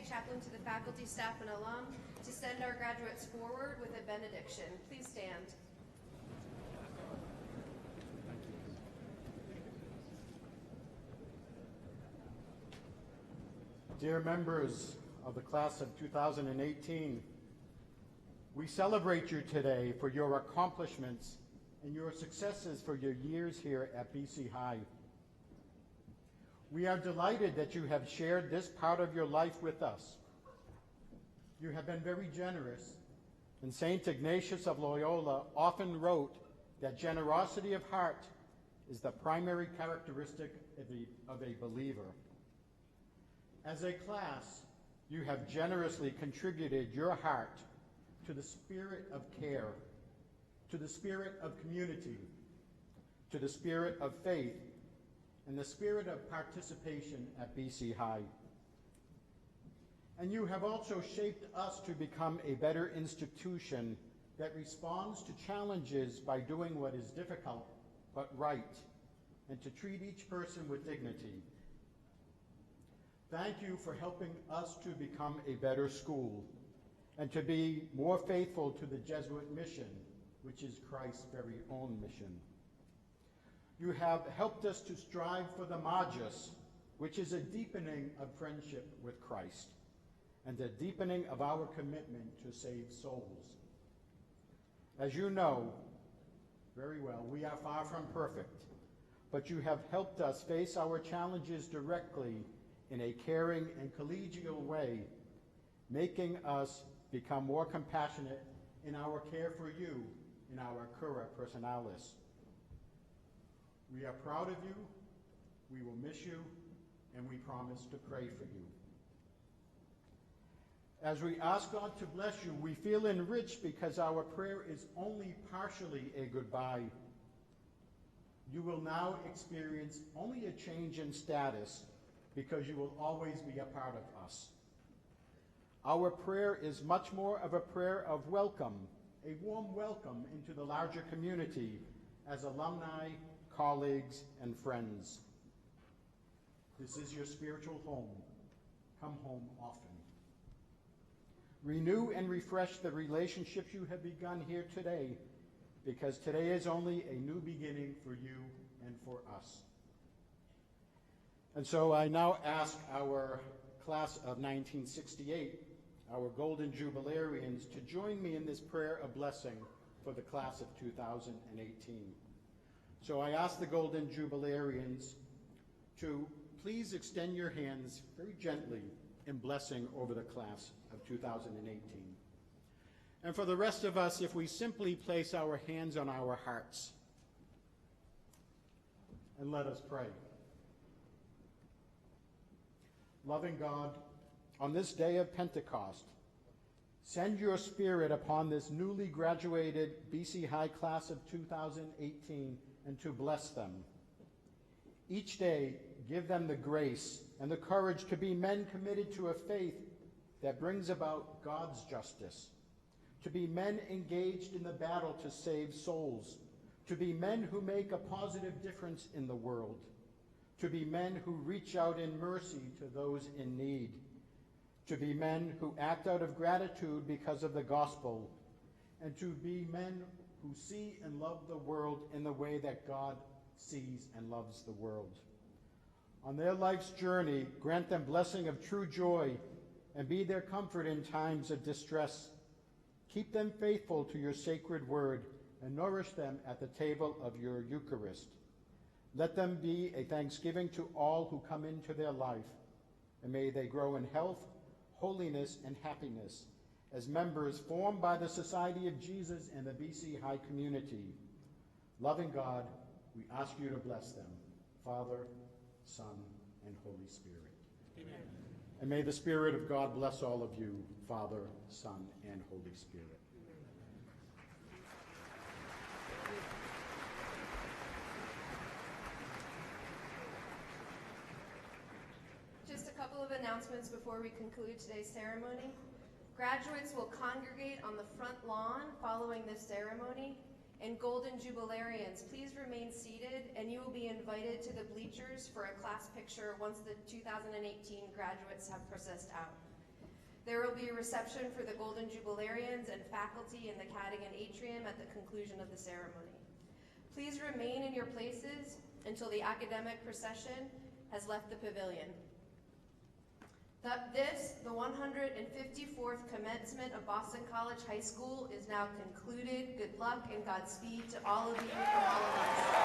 Chaplain to the faculty, staff, and alum, to send our graduates forward with a benediction. Please stand. Dear members of the class of 2018, we celebrate you today for your accomplishments and your successes for your years here at BC High. We are delighted that you have shared this part of your life with us. You have been very generous, and St. Ignatius of Loyola often wrote that generosity of heart is the primary characteristic of a believer. As a class, you have generously contributed your heart to the spirit of care, to the spirit of community, to the spirit of faith, and the spirit of participation at BC High. And you have also shaped us to become a better institution that responds to challenges by doing what is difficult but right, and to treat each person with dignity. Thank you for helping us to become a better school and to be more faithful to the Jesuit mission, which is Christ's very own mission. You have helped us to strive for the Magis, which is a deepening of friendship with Christ and a deepening of our commitment to save souls. As you know very well, we are far from perfect, but you have helped us face our challenges directly in a caring and collegial way, making us become more compassionate in our care for you in our cura personalis. We are proud of you, we will miss you, and we promise to pray for you. As we ask God to bless you, we feel enriched because our prayer is only partially a goodbye. You will now experience only a change in status because you will always be a part of us. Our prayer is much more of a prayer of welcome, a warm welcome into the larger community as alumni, colleagues, and friends. This is your spiritual home. Come home often. Renew and refresh the relationships you have begun here today, because today is only a new beginning for you and for us. And so I now ask our class of 1968, our Golden Jubilarians, to join me in this prayer of blessing for the class of 2018. So I ask the Golden Jubilarians to please extend your hands very gently in blessing over the class of 2018. And for the rest of us, if we simply place our hands on our hearts and let us pray. Loving God, on this day of Pentecost, send your Spirit upon this newly graduated BC High class of 2018 and to bless them. Each day, give them the grace and the courage to be men committed to a faith that brings about God's justice, to be men engaged in the battle to save souls, to be men who make a positive difference in the world, to be men who reach out in mercy to those in need, to be men who act out of gratitude because of the gospel, and to be men who see and love the world in the way that God sees and loves the world. On their life's journey, grant them blessing of true joy and be their comfort in times of distress. Keep them faithful to your sacred word and nourish them at the table of your Eucharist. Let them be a thanksgiving to all who come into their life, and may they grow in health, holiness, and happiness as members formed by the Society of Jesus and the BC Hyde community. Loving God, we ask you to bless them, Father, Son, and Holy Spirit. Amen. And may the Spirit of God bless all of you, Father, Son, and Holy Spirit. Just a couple of announcements before we conclude today's ceremony. Graduates will congregate on the front lawn following this ceremony. And Golden Jubilarians, please remain seated, and you will be invited to the bleachers for a class picture once the 2018 graduates have processed out. There will be a reception for the Golden Jubilarians and faculty in the Cadogan Atrium at the conclusion of the ceremony. Please remain in your places until the academic procession has left the pavilion. The 154th commencement of Boston College High School is now concluded. Good luck and Godspeed to all of you from all of us.